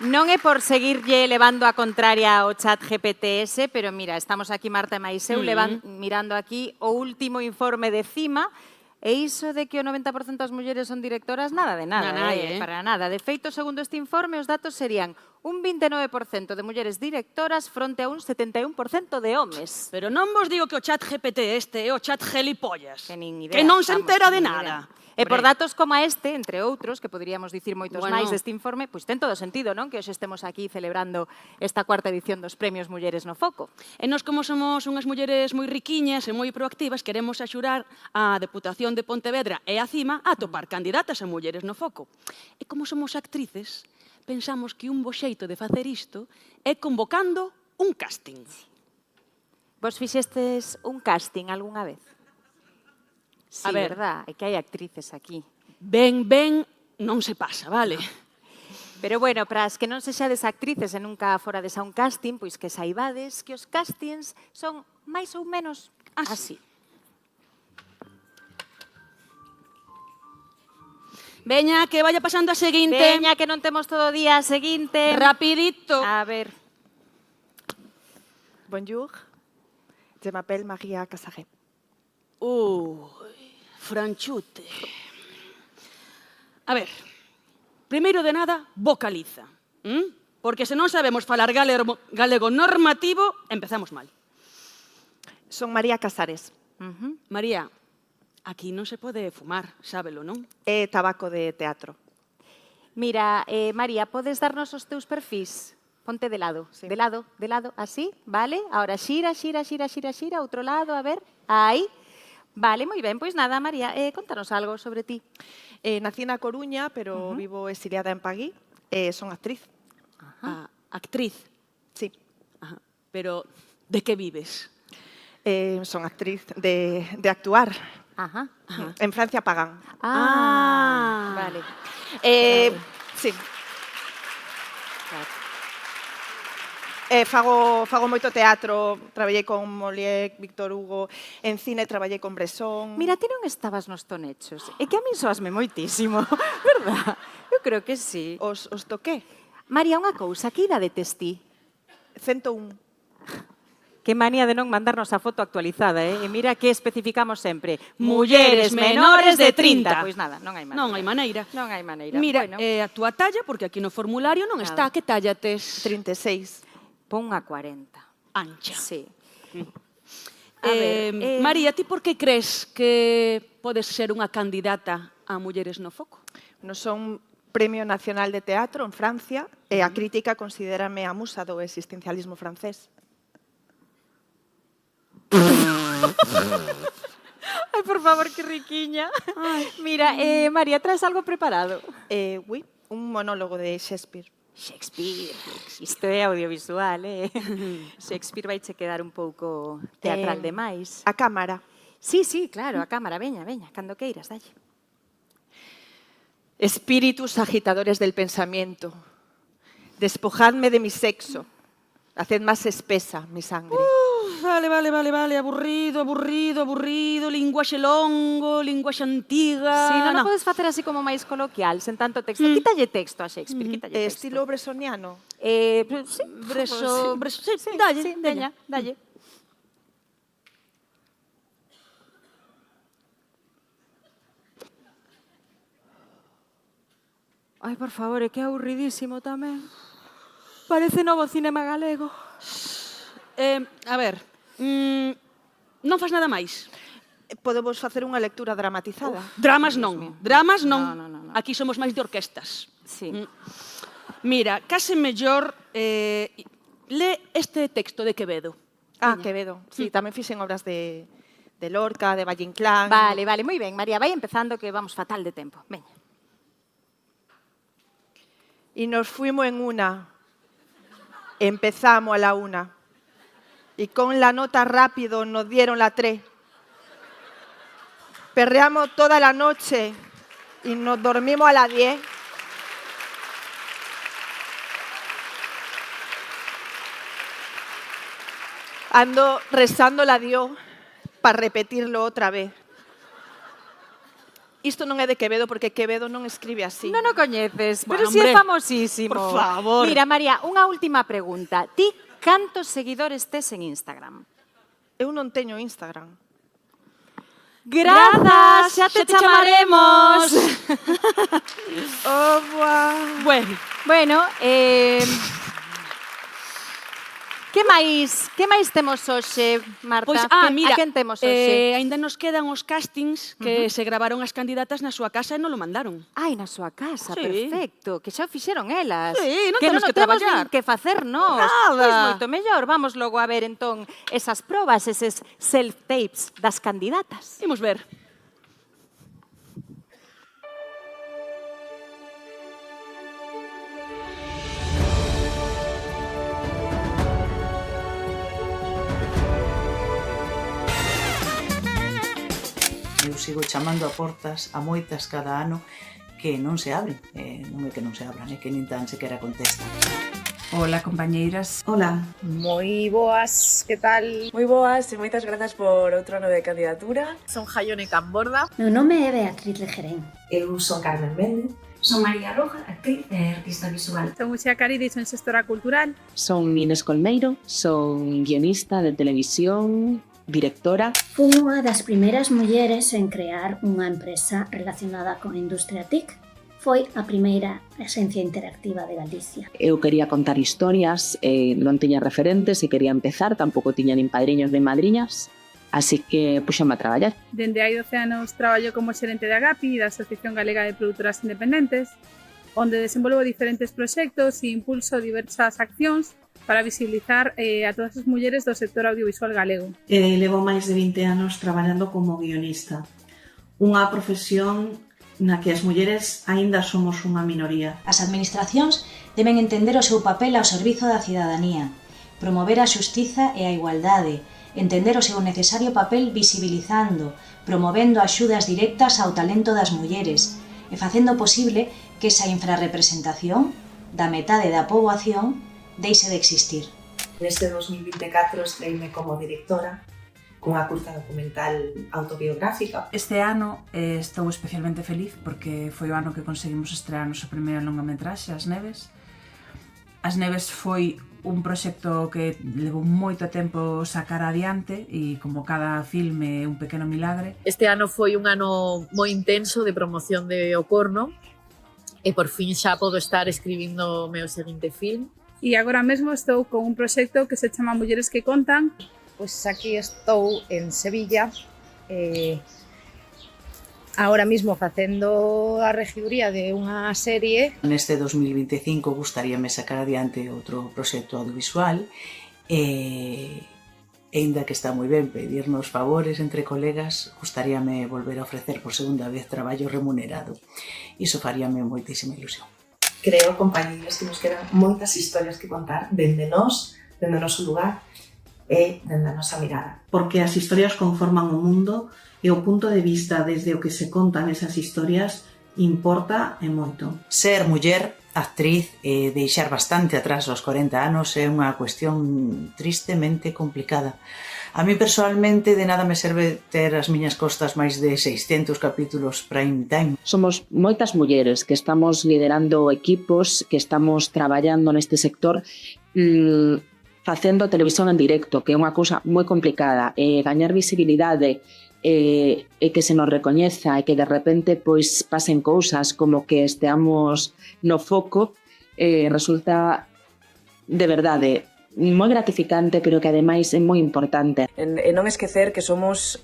non é por seguirlle levando a contraria ao chat GPT-S, pero mira, estamos aquí Marta e máis eu mirando aquí o último informe de CIMA e iso de que o 90% das mulleres son directoras, nada de nada, para nada. De feito, segundo este informe, os datos serían un 29% de mulleres directoras fronte a un 71% de homes. Pero non vos digo que o chat GPT este é o chat gelipollas, que non se entera de nada. E por datos como este, entre outros, que poderíamos dicir moitos máis deste informe, pois ten todo sentido, non? Que hoxe estemos aquí celebrando esta cuarta edición dos Premios Mulleres no Foco. E nós, como somos unhas mulleres moi riquiñas e moi proactivas, queremos axurar a Deputación de Pontevedra e a CIMA a topar candidatas a Mulleres no Foco. E como somos actrices, pensamos que un bo xeito de facer isto é convocando un casting. Vos fixestes un casting algunha vez? Sí, a ver, verdad, é que hai actrices aquí. Ben, non se pasa, vale? Pero bueno, para as que non sexades actrices e nunca forades a un casting, pois que saibades que os castings son máis ou menos así. Veña, que vaya pasando a seguinte. Veña, que non temos todo o día a seguinte. Rapidito. A ver. Bonjour, je m'appelle Maria Casaré. Franchute. A ver, primeiro de nada, vocaliza. Porque se non sabemos falar galego normativo, empezamos mal. Son María Casares. María, aquí non se pode fumar, sábelo, non? É tabaco de teatro. Mira, María, podes darnos os teus perfís? Ponte de lado, de lado, así, vale? Ahora xira, outro lado, a ver, aí. Vale, moi ben, pois nada, María, contanos algo sobre ti. Nací na Coruña, pero vivo exiliada en Pagui. Son actriz. Actriz? Sí. Pero, de que vives? Son actriz de actuar. En Francia pagan. Vale. Sí. Fago moito teatro, traballei con Molière, Víctor Hugo, en cine traballei con Bresson. Mira, ti non estabas nos Tonechos. É que a min soasme moitísimo, verdad? Eu creo que sí. Os toqué. María, unha cousa, que idade tes ti? 101. Que manía de non mandarnos a foto actualizada, E mira que especificamos sempre. Mulleres menores de 30. Pois nada, non hai maneira. Non hai maneira. Non hai maneira. Mira, a túa talla, porque aquí no formulario non está, que talla tes? 36. Pon a 40. Ancha. Sí. A ver, María, ti por que crees que podes ser unha candidata a Mulleres no Foco? Non son Premio Nacional de Teatro en Francia e a crítica considérame a musa do existencialismo francés. Ai, por favor, que riquiña. Mira, María, traes algo preparado? Oui, un monólogo de Shakespeare. Shakespeare, isto é audiovisual, Shakespeare vai che quedar un pouco teatral demais. A cámara. Sí, claro, a cámara, veña, cando queiras, dalle. Espíritus agitadores del pensamiento, despojadme de mi sexo, haced más espesa mi sangre. Vale, aburrido, linguaxe longo, linguaxe antiga... Si, non podes facer así como máis coloquial, sen tanto texto. Quítalle texto a Shakespeare, quítalle texto. Estilo bresoniano? Sí, dalle. Ai, por favor, é que é aburridísimo tamén. Parece novo cinema galego. A ver, non fas nada máis. Podemos facer unha lectura dramatizada. Dramas non. Aquí somos máis de orquestas. Sí. Mira, case mellor le este texto de Quevedo. Quevedo. Sí, tamén fixen obras de Lorca, de Valle Inclán. Vale, moi ben, María, vai empezando que vamos fatal de tempo. Veña. Y nos fuimos en una, empezamos a la 1, y con la nota rápido nos dieron la 3. Perreamos toda la noche y nos dormimos a las 10. Ando rezándola a Dios para repetirlo otra vez. Isto non é de Quevedo, porque Quevedo non escribe así. Non o coñeces, pero Bueno, si é hombre, famosísimo. por favor. Mira, María, unha última pregunta. Ti cantos seguidores tes en Instagram? Eu non teño Instagram. Grazas, xa te chamaremos. Bueno, que máis temos hoxe, Marta? Pois, mira, a quen temos hoxe? Ainda nos quedan os castings que se gravaron as candidatas na súa casa e non lo mandaron. Ai, na súa casa, Sí. perfecto. Que xa o fixeron elas. Sí, non que temos non que o temos traballar. nin que facer nós. Nada. Pois moito mellor. Vamos logo a ver, entón, esas probas, eses self-tapes das candidatas. Imos ver. Eu sigo chamando a portas a moitas cada ano que non se abren. Non é que non se abran, é que nin tan sequera contestan. Hola, compañeiras. Hola. Moi boas, que tal? Moi boas e moitas grazas por outro ano de candidatura. Son Jaione Camborda. Meu nome é Beatriz Lejerén. Eu son Carmen Méndez. Son María Roja, actriz e artista visual. Son Uxía Caridi, son xestora cultural. Son Inés Colmeiro, son guionista de televisión, directora. Fui unha das primeiras mulleres en crear unha empresa relacionada con a industria TIC. Foi a primeira presencia interactiva de Galicia. Eu quería contar historias, non tiña referentes e quería empezar, tampouco tiña nin padriños nin madriñas, así que puxame a traballar. Dende hai 12 anos traballo como xerente de Agapi, da Asociación Galega de Produtoras Independentes, onde desenvolvo diferentes proxectos e impulso diversas accións para visibilizar a todas as mulleres do sector audiovisual galego. Levo máis de 20 anos traballando como guionista, unha profesión na que as mulleres aínda somos unha minoría. As administracións deben entender o seu papel ao servizo da cidadanía, promover a xustiza e a igualdade, entender o seu necesario papel visibilizando, promovendo axudas directas ao talento das mulleres e facendo posible que esa infrarrepresentación da metade da poboación deixe de existir. Neste 2024 estreime como directora cunha curta documental autobiográfica. Este ano estou especialmente feliz porque foi o ano que conseguimos estrear a nosa primeira longametraxe, As Neves. As Neves foi un proxecto que levou moito tempo sacar adiante e como cada filme é un pequeno milagre. Este ano foi un ano moi intenso de promoción de O Corno e por fin xa podo estar escribindo o meu seguinte film. E agora mesmo estou con un proxecto que se chama Mulleres que Contan. Pois aquí estou en Sevilla ahora mismo facendo a regiduría de unha serie. Neste 2025 gustaríame sacar adiante outro proxecto audiovisual e aínda que está moi ben pedirnos favores entre colegas, gustaríame volver a ofrecer por segunda vez traballo remunerado. Iso faríame moitísima ilusión. Creo, compañeros, que nos quedan moitas historias que contar dende nós, dende o noso lugar e dende a nosa mirada. Porque as historias conforman o mundo e o punto de vista desde o que se contan esas historias importa e moito. Ser muller, actriz e deixar bastante atrás os 40 anos é unha cuestión tristemente complicada. A mí personalmente de nada me serve ter as miñas costas máis de 600 capítulos prime time. Somos moitas mulleres que estamos liderando equipos, que estamos traballando neste sector facendo televisión en directo, que é unha cousa moi complicada, gañar visibilidade e que se nos recoñeza e que de repente pois pasen cousas como que esteamos no foco, resulta de verdade moi gratificante, pero que ademais é moi importante. E non esquecer que somos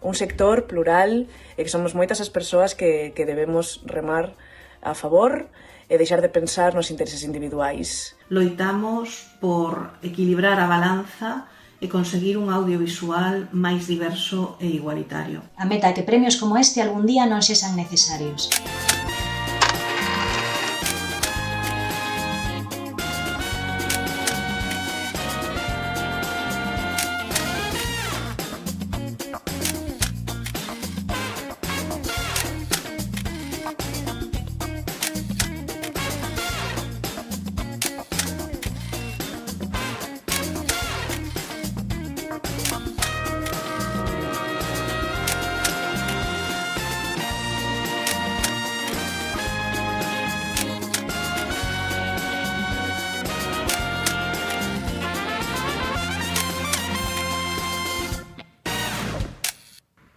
un sector plural e que somos moitas as persoas que debemos remar a favor e deixar de pensar nos intereses individuais. Loitamos por equilibrar a balanza e conseguir un audiovisual máis diverso e igualitario. A meta é que premios como este algún día non sexan necesarios.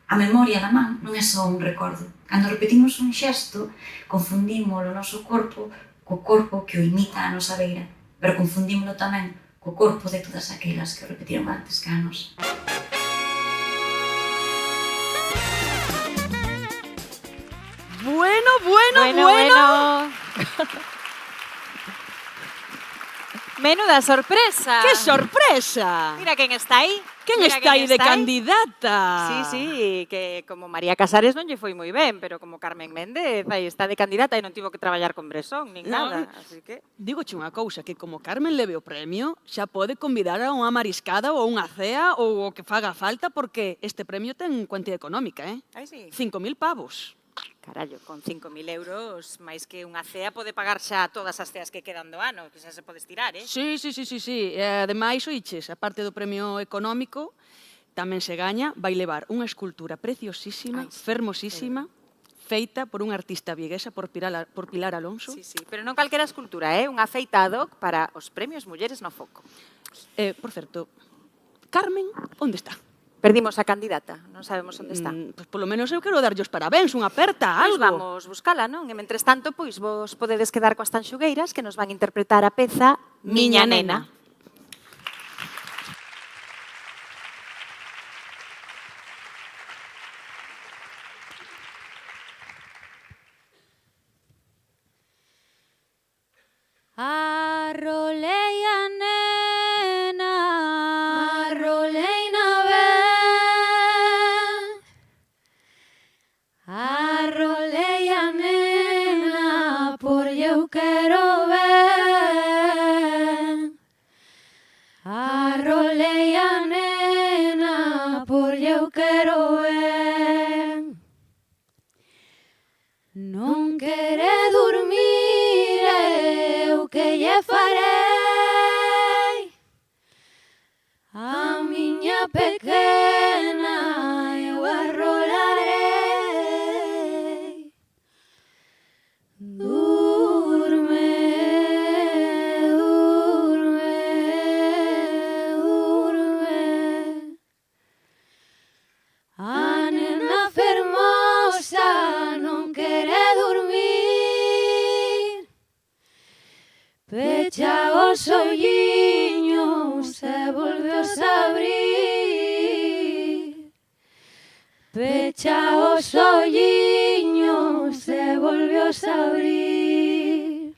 A memoria da man non é só un recordo. Cando repetimos un xesto, confundimos o noso corpo co corpo que o imita a nosa beira, pero confundímolo tamén co corpo de todas aquelas que o repetiron antes que a nos. Bueno. Menuda sorpresa. ¡Qué sorpresa! Mira quen está aí. Quen está aí de candidata? Sí, que como María Casares non lle foi moi ben, pero como Carmen Méndez aí está de candidata e non tivo que traballar con Bresón, nin nada. Así que... Digoche unha cousa, que como Carmen leve o premio, xa pode convidar a unha mariscada ou unha cea ou o que faga falta, porque este premio ten cuantía económica, Ai, sí. 5.000 pavos. Carallo, con 5.000 euros, máis que unha cea pode pagar xa todas as ceas que quedan do ano, que xa se pode estirar, Sí. E ademais, oiches, a parte do premio económico, tamén se gaña, vai levar unha escultura preciosísima, fermosísima, feita por unha artista viguesa, por Pilar Alonso. Sí, pero non calquera escultura, unha feita ad hoc para os premios Mulleres no Foco. Por certo, Carmen, onde está? Perdimos a candidata, non sabemos onde está. Pois polo menos eu quero darlle os parabéns, unha aperta, algo. Pois vamos buscala, non? E mentres tanto, pois vos podedes quedar coas tanxugueiras que nos van interpretar a peza Miña Nena. Arrolei a nena, arrolei na ben. Arrolei a nena, por eu quero ben. Arrolei a nena, por eu quero ben. Non quere dormir, eu que lle farei. A miña pequena eu arrolarei. Durme, durme, durme. A nena fermosa non quere dormir. Pecha os olliños e volveos a abrir. Pecha os olliños e volvios a abrir.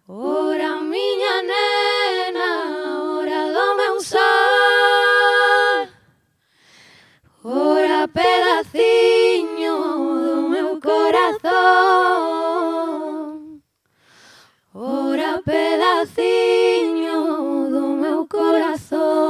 Ora miña nena, ora do meu sol, ora pedaciño do meu corazón, ora pedaciño do meu corazón.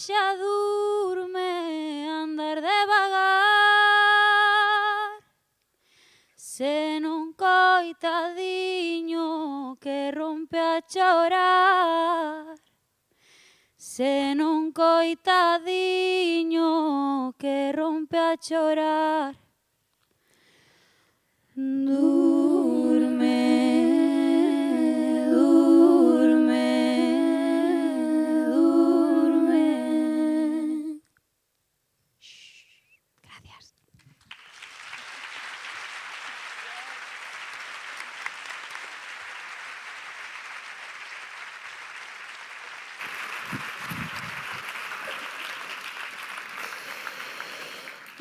Xa durme, andar devagar, se non coitadiño que rompe a chorar, se non coitadiño que rompe a chorar. Durme, durme, durme. Gracias.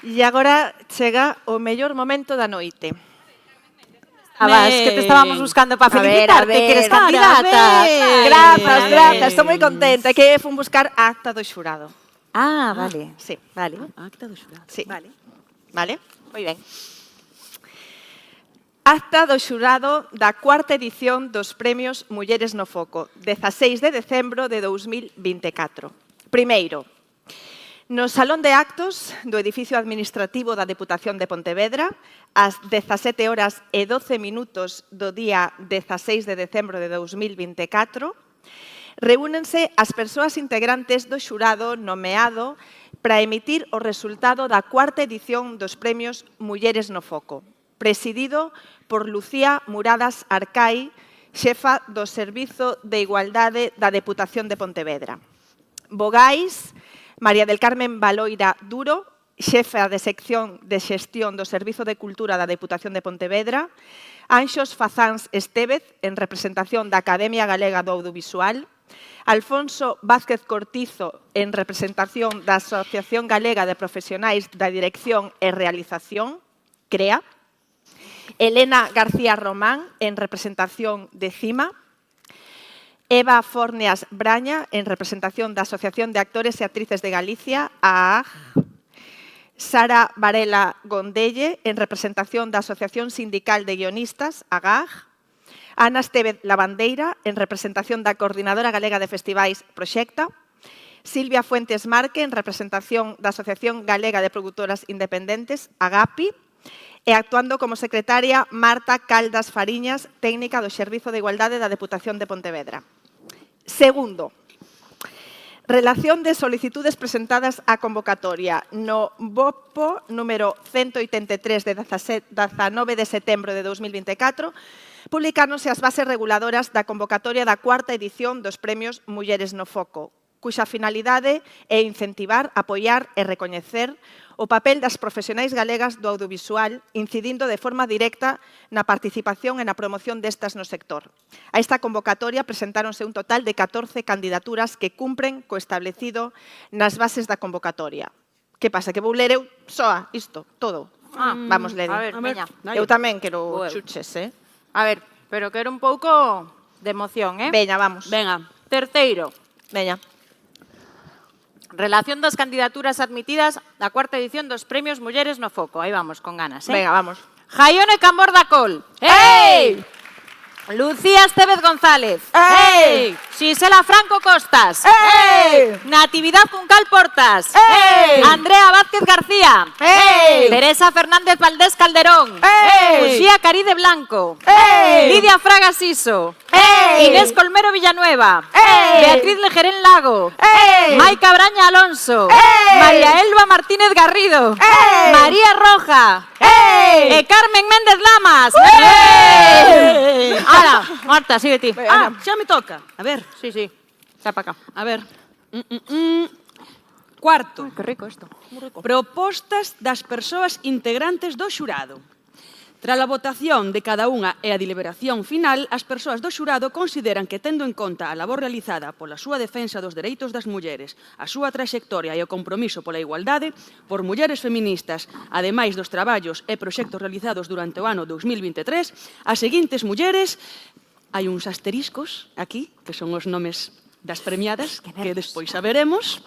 E agora chega o mellor momento da noite. Que te estábamos buscando para felicitarte, que eres candidata. Grazas, estou moi contenta, que fun buscar a acta do xurado. Ah, vale. Sí, vale. Acta do xurado. Sí. Vale, moi ben. Acta do xurado da cuarta edición dos Premios Mulleres no Foco, 16 de decembro de 2024. Primeiro, no Salón de Actos do edificio administrativo da Deputación de Pontevedra, ás 17:12 do día 16 de decembro de 2024, reúnense as persoas integrantes do xurado nomeado para emitir o resultado da cuarta edición dos Premios Mulleres no Foco, presidido por Lucía Muradas Arcai, xefa do Servizo de Igualdade da Deputación de Pontevedra. Vogais, María del Carmen Baloira Duro, xefa de sección de xestión do Servizo de Cultura da Deputación de Pontevedra, Anxos Fazáns Estévez, en representación da Academia Galega do Audiovisual, Alfonso Vázquez Cortizo, en representación da Asociación Galega de Profesionais da Dirección e Realización, CREA, Elena García Román, en representación de CIMA, Eva Forneas Braña, en representación da Asociación de Actores e Actrices de Galicia, AAG, Sara Varela Gondelle, en representación da Asociación Sindical de Guionistas, AGAG, Ana Estevez Lavandeira, en representación da Coordinadora Galega de Festivais, Proxecta, Silvia Fuentes Marque, en representación da Asociación Galega de Produtoras Independentes, AGAPI, e actuando como secretaria Marta Caldas Fariñas, técnica do Servizo de Igualdade da Deputación de Pontevedra. Segundo, relación de solicitudes presentadas á convocatoria. No BOPO número 183 de 19 de setembro de 2024, publicáronse as bases reguladoras da convocatoria da cuarta edición dos Premios Mulleres no Foco, cuxa finalidade é incentivar, apoiar e recoñecer o papel das profesionais galegas do audiovisual, incidindo de forma directa na participación e na promoción destas no sector. A esta convocatoria presentáronse un total de 14 candidaturas que cumpren co establecido nas bases da convocatoria. Que pasa, que vou ler eu soa isto, todo? Vamos, Ledi. A ver, veña. Eu tamén quero chuches, A ver, pero quero un pouco de emoción, Veña, vamos. Venga. Terceiro. Veña. Relación das candidaturas admitidas á cuarta edición dos Premios Mulleres no Foco. Aí vamos, con ganas, Venga, vamos. Jaione Cambor da Col. Ei! Lucía Estevez González. Ei! Xisela Franco Costas. Ei! Natividad Juncal Portas. Ei! Andrea Vázquez García. Ei! Teresa Fernández Valdés Calderón. Ei! Uxía Caride Blanco. Ei! Lidia Fraga Siso. Ei! Inés Colmero Villanueva. Ei! Beatriz Lejerén Lago. Ei! Maica Braña Alonso. Ei! María Elba Martínez Garrido. Ei! María Roja. Ei! E Carmen Méndez Lamas. Ei! Ala, Marta, sigue ti. Xa me toca. A ver. Sí, sí. Xa para acá. A ver. Cuarto. Ai, que rico isto. Propostas das persoas integrantes do xurado. Tras a votación de cada unha e a deliberación final, as persoas do xurado consideran que, tendo en conta a labor realizada pola súa defensa dos dereitos das mulleres, a súa traxectoria e o compromiso pola igualdade, por mulleres feministas, ademais dos traballos e proxectos realizados durante o ano 2023, as seguintes mulleres, hai uns asteriscos aquí, que son os nomes das premiadas, que despois saberemos,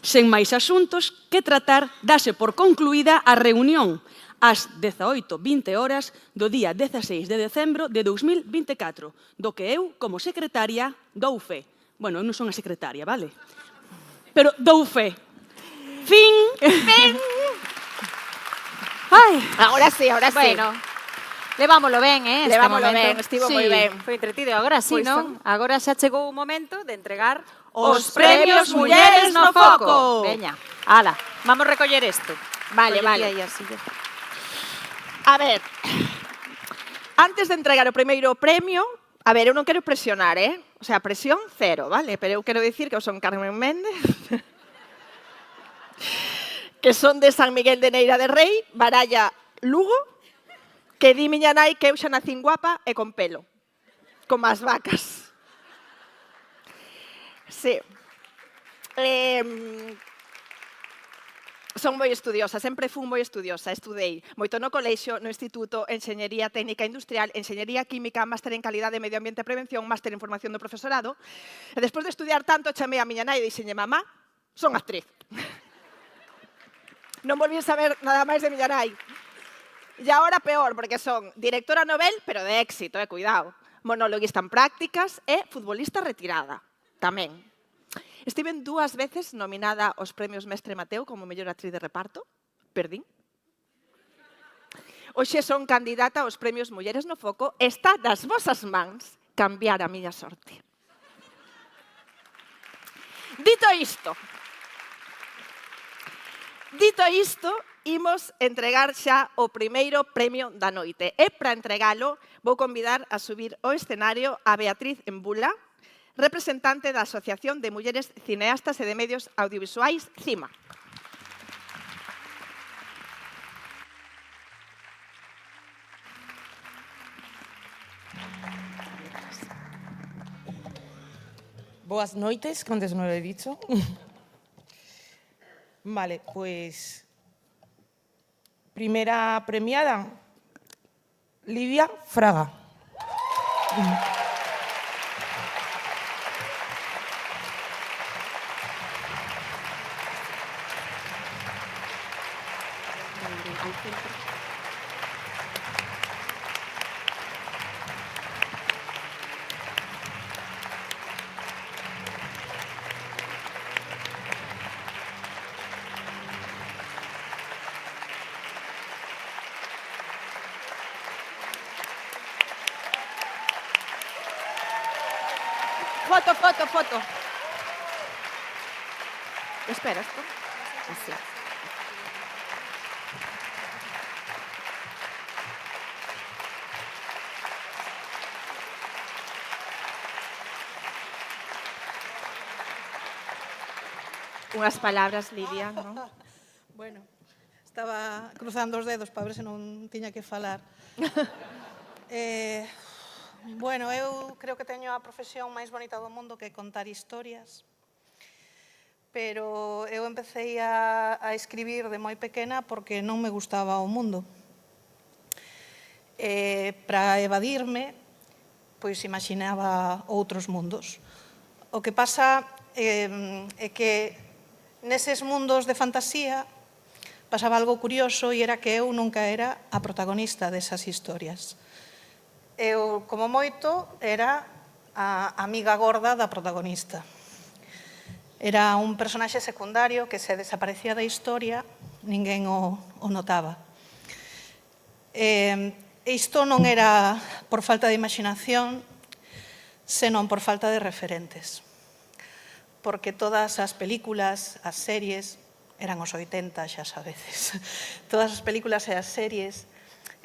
sen máis asuntos que tratar, dase por concluída a reunión ás 18:20 horas do día 16 de decembro de 2024, do que eu, como secretaria, dou fe. Bueno, eu non son a secretaria, vale? Pero dou fe. Fin. Ai, Agora sí, ahora sí. bueno. Levámolo ben, Levámolo ben, estivo moi ben. Foi entretido. Agora sí, Pois non? Agora xa chegou o momento de entregar Os Premios Mulleres no Foco. Veña, ala, vamos recoller isto. Vale, Colle vale. ti aí a silla. A ver, antes de entregar o primeiro premio, a ver, eu non quero presionar, O sea, presión cero, vale? Pero eu quero dicir que eu son Carmen Méndez, que son de San Miguel de Neira de Rei, Baralla, Lugo, que di miña nai que eu xa nacín guapa e con pelo, como as vacas. Sí. Son moi estudiosa, sempre fui moi estudiosa, estudei moito no colexio, no instituto, enxeñería técnica industrial, enxeñería química, máster en calidade, medio ambiente e prevención, máster en formación do profesorado. E despois de estudiar tanto, chamei a miña nai e dixenlle, mamá, son actriz. Non volví a saber nada máis de miña nai. E agora peor, porque son directora novel, pero de éxito, cuidado. Monologuista en prácticas e futbolista retirada, tamén. Estiven 2 veces nominada aos Premios Mestre Mateo como mellor actriz de reparto. Perdín. Hoxe son candidata aos Premios Mulleres no Foco. Está das vosas mans cambiar a miña sorte. Dito isto, imos entregar xa o primeiro premio da noite. E para entregalo, vou convidar a subir ao escenario a Beatriz Embula, representante da Asociación de Mulleres Cineastas e de Medios Audiovisuais, CIMA. Boas noites, que antes non lo he dicho. Vale, pues... Primera premiada, Lidia Fraga. Foto. Espera, esto. Así. unhas palabras, Lidia, non? Bueno, estaba cruzando os dedos para ver se non tiña que falar. Bueno, eu creo que teño a profesión máis bonita do mundo que contar historias, pero eu empecé a escribir de moi pequena porque non me gustaba o mundo. Para evadirme, pois imaginaba outros mundos. O que pasa é que neses mundos de fantasía pasaba algo curioso e era que eu nunca era a protagonista desas historias. Eu, como moito, era a amiga gorda da protagonista. Era un personaxe secundario que se desaparecía da historia, ninguén o notaba. Isto non era por falta de imaginación, senón por falta de referentes. Porque todas as películas, as series, eran os 80 xa sabedes, todas as películas e as series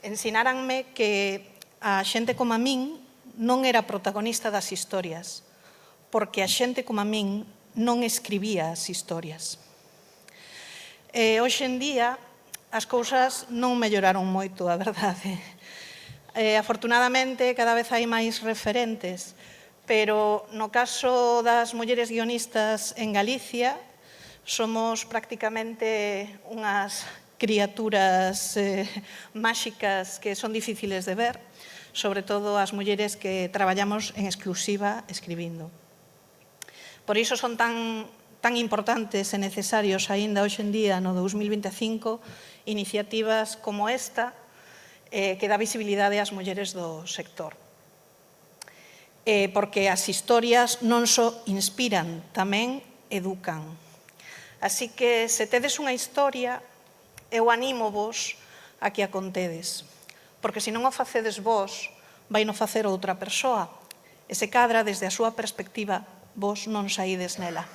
ensináranme que a xente como a min non era protagonista das historias, porque a xente como a min non escribía as historias. Hoxe en día as cousas non melloraron moito, a verdade. Afortunadamente, cada vez hai máis referentes, pero no caso das mulleres guionistas en Galicia, somos prácticamente unhas criaturas máxicas que son difíciles de ver, sobre todo as mulleres que traballamos en exclusiva escribindo. Por iso son tan importantes e necesarios aínda hoxe en día, no 2025, iniciativas como esta, que dá visibilidade ás mulleres do sector. Porque as historias non só inspiran, tamén educan. Así que, se tedes unha historia, eu animo vos a que a contedes. Porque se non o facedes vos, vai non facer outra persoa. E se cadra, desde a súa perspectiva, vos non saídes nela.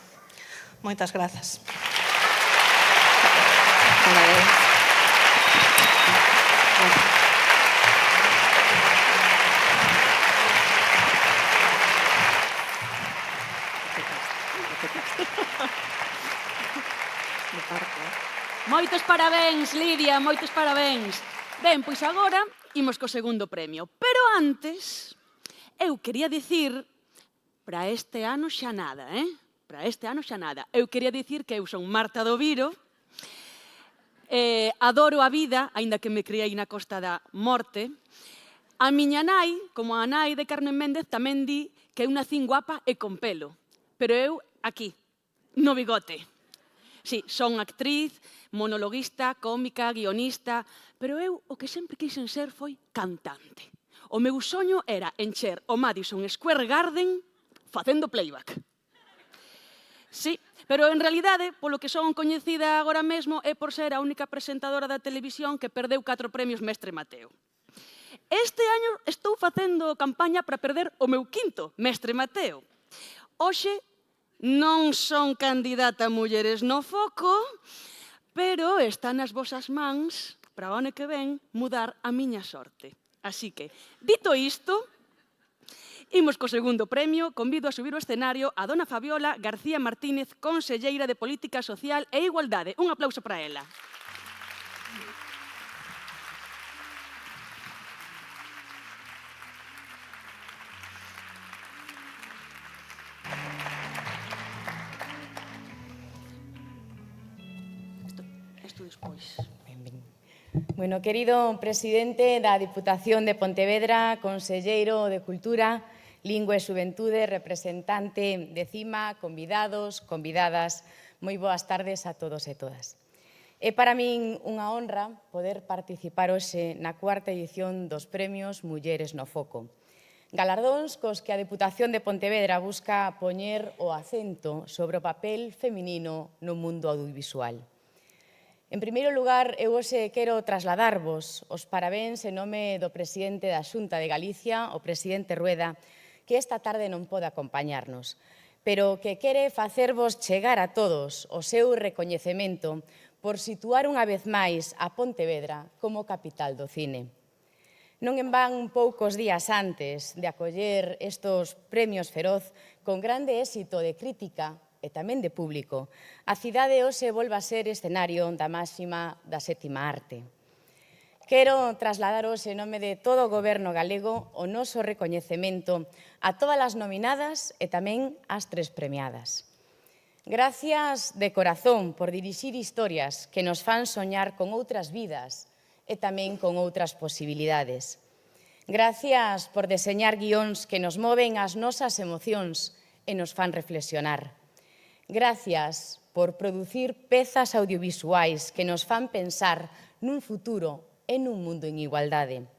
Moitas grazas. Moitos parabéns, Lidia, moitos parabéns. Ben, pois agora imos co segundo premio. Pero antes, eu quería dicir, para este ano xa nada, Para este ano xa nada. Eu quería dicir que eu son Marta do Viro, adoro a vida, aínda que me criei na Costa da Morte. A miña nai, como a nai de Carmen Méndez, tamén di que eu nacín guapa e con pelo. Pero eu, aquí, no bigote. Sí, son actriz, monologuista, cómica, guionista, pero eu o que sempre quixen ser foi cantante. O meu soño era encher o Madison Square Garden facendo playback. Sí, pero en realidade, polo que son coñecida agora mesmo, é por ser a única presentadora da televisión que perdeu 4 premios Mestre Mateo. Este año estou facendo campaña para perder o meu 5º Mestre Mateo. Hoxe non son candidata a Mulleres no Foco, pero está nas vosas mans, para o ano que ven, mudar a miña sorte. Así que, dito isto, imos co segundo premio. Convido a subir ao escenario a dona Fabiola García Martínez, conselleira de Política Social e Igualdade. Un aplauso para ela. Bueno, querido presidente da Diputación de Pontevedra, conselleiro de Cultura, Lingua e Xuventude, representante de CIMA, convidados, convidadas, moi boas tardes a todos e todas. É para min unha honra poder participar hoxe na 4ª edición dos Premios Mulleres no Foco. Galardóns cos que a Deputación de Pontevedra busca poñer o acento sobre o papel feminino no mundo audiovisual. En primeiro lugar, eu hoxe quero trasladarvos os parabéns en nome do presidente da Xunta de Galicia, o presidente Rueda, que esta tarde non pode acompañarnos, pero que quere facervos chegar a todos o seu recoñecemento por situar unha vez máis a Pontevedra como capital do cine. Non en van poucos días antes de acoller estos premios Feroz con grande éxito de crítica e tamén de público, a cidade hoxe volve a ser escenario da máxima da sétima arte. Quero trasladar hoxe en nome de todo o Goberno galego o noso recoñecemento a todas as nominadas e tamén ás 3 premiadas. Gracias de corazón por dirixir historias que nos fan soñar con outras vidas e tamén con outras posibilidades. Gracias por deseñar guións que nos moven as nosas emocións e nos fan reflexionar. Gracias por producir pezas audiovisuais que nos fan pensar nun futuro en un mundo en igualdade.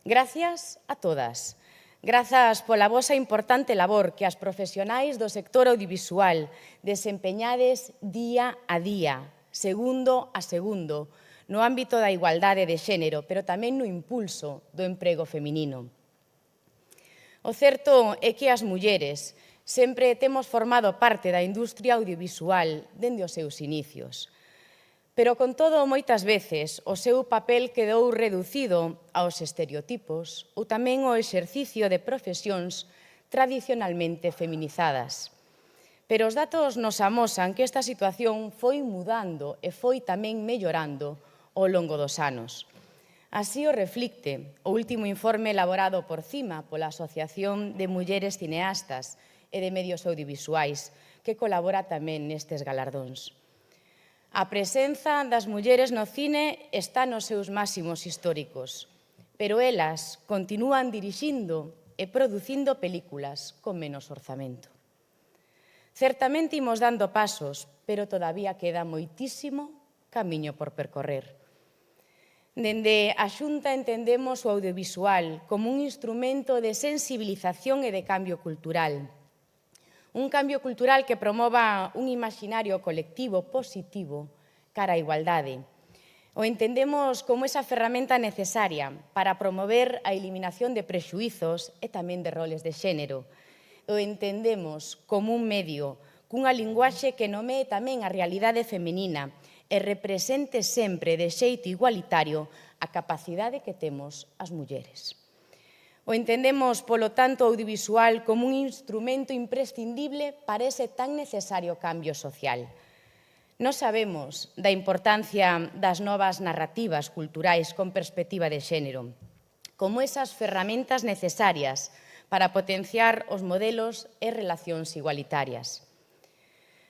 Gracias a todas. Grazas pola vosa importante labor que as profesionais do sector audiovisual desempeñades día a día, segundo a segundo, no ámbito da igualdade de xénero, pero tamén no impulso do emprego feminino. O certo é que as mulleres sempre temos formado parte da industria audiovisual dende os seus inicios. Pero, con todo, moitas veces o seu papel quedou reducido aos estereotipos ou tamén ao exercicio de profesións tradicionalmente feminizadas. Pero os datos nos amosan que esta situación foi mudando e foi tamén mellorando ao longo dos anos. Así o reflicte o último informe elaborado por CIMA, pola Asociación de Mulleres Cineastas e de Medios Audiovisuais, que colabora tamén nestes galardóns. A presenza das mulleres no cine está nos seus máximos históricos, pero elas continúan dirixindo e producindo películas con menos orzamento. Certamente imos dando pasos, pero todavía queda moitísimo camiño por percorrer. Dende a Xunta entendemos o audiovisual como un instrumento de sensibilización e de cambio cultural. Un cambio cultural que promova un imaginario colectivo positivo cara á igualdade. O entendemos como esa ferramenta necesaria para promover a eliminación de prexuízos e tamén de roles de xénero. O entendemos como un medio cunha linguaxe que nomee tamén a realidade feminina e represente sempre de xeito igualitario a capacidade que temos as mulleres. O entendemos, polo tanto, o audiovisual como un instrumento imprescindible para ese tan necesario cambio social. Nós sabemos da importancia das novas narrativas culturais con perspectiva de xénero, como esas ferramentas necesarias para potenciar os modelos e relacións igualitarias.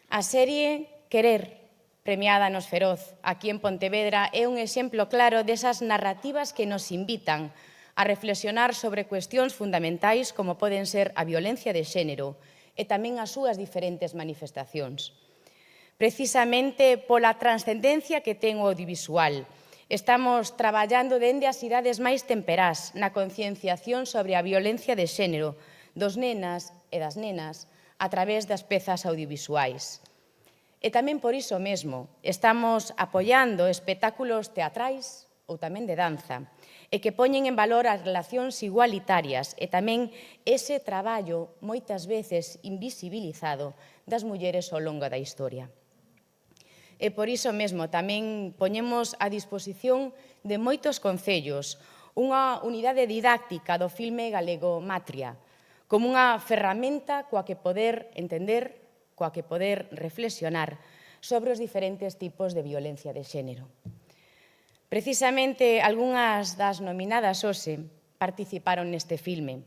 A serie Querer, premiada nos Feroz, aquí en Pontevedra, é un exemplo claro desas narrativas que nos invitan a reflexionar sobre cuestións fundamentais como poden ser a violencia de xénero e tamén as súas diferentes manifestacións. Precisamente pola transcendencia que ten o audiovisual, estamos traballando dende as idades máis temperás na concienciación sobre a violencia de xénero dos nenas e das nenas a través das pezas audiovisuais. E tamén por iso mesmo estamos apoiando espectáculos teatrais ou tamén de danza, e que poñen en valor as relacións igualitarias e tamén ese traballo moitas veces invisibilizado das mulleres ao longo da historia. E por iso mesmo tamén poñemos a disposición de moitos concellos unha unidade didáctica do filme galego Matria, como unha ferramenta coa que poder entender, coa que poder reflexionar sobre os diferentes tipos de violencia de xénero. Precisamente, algunhas das nominadas hoxe participaron neste filme.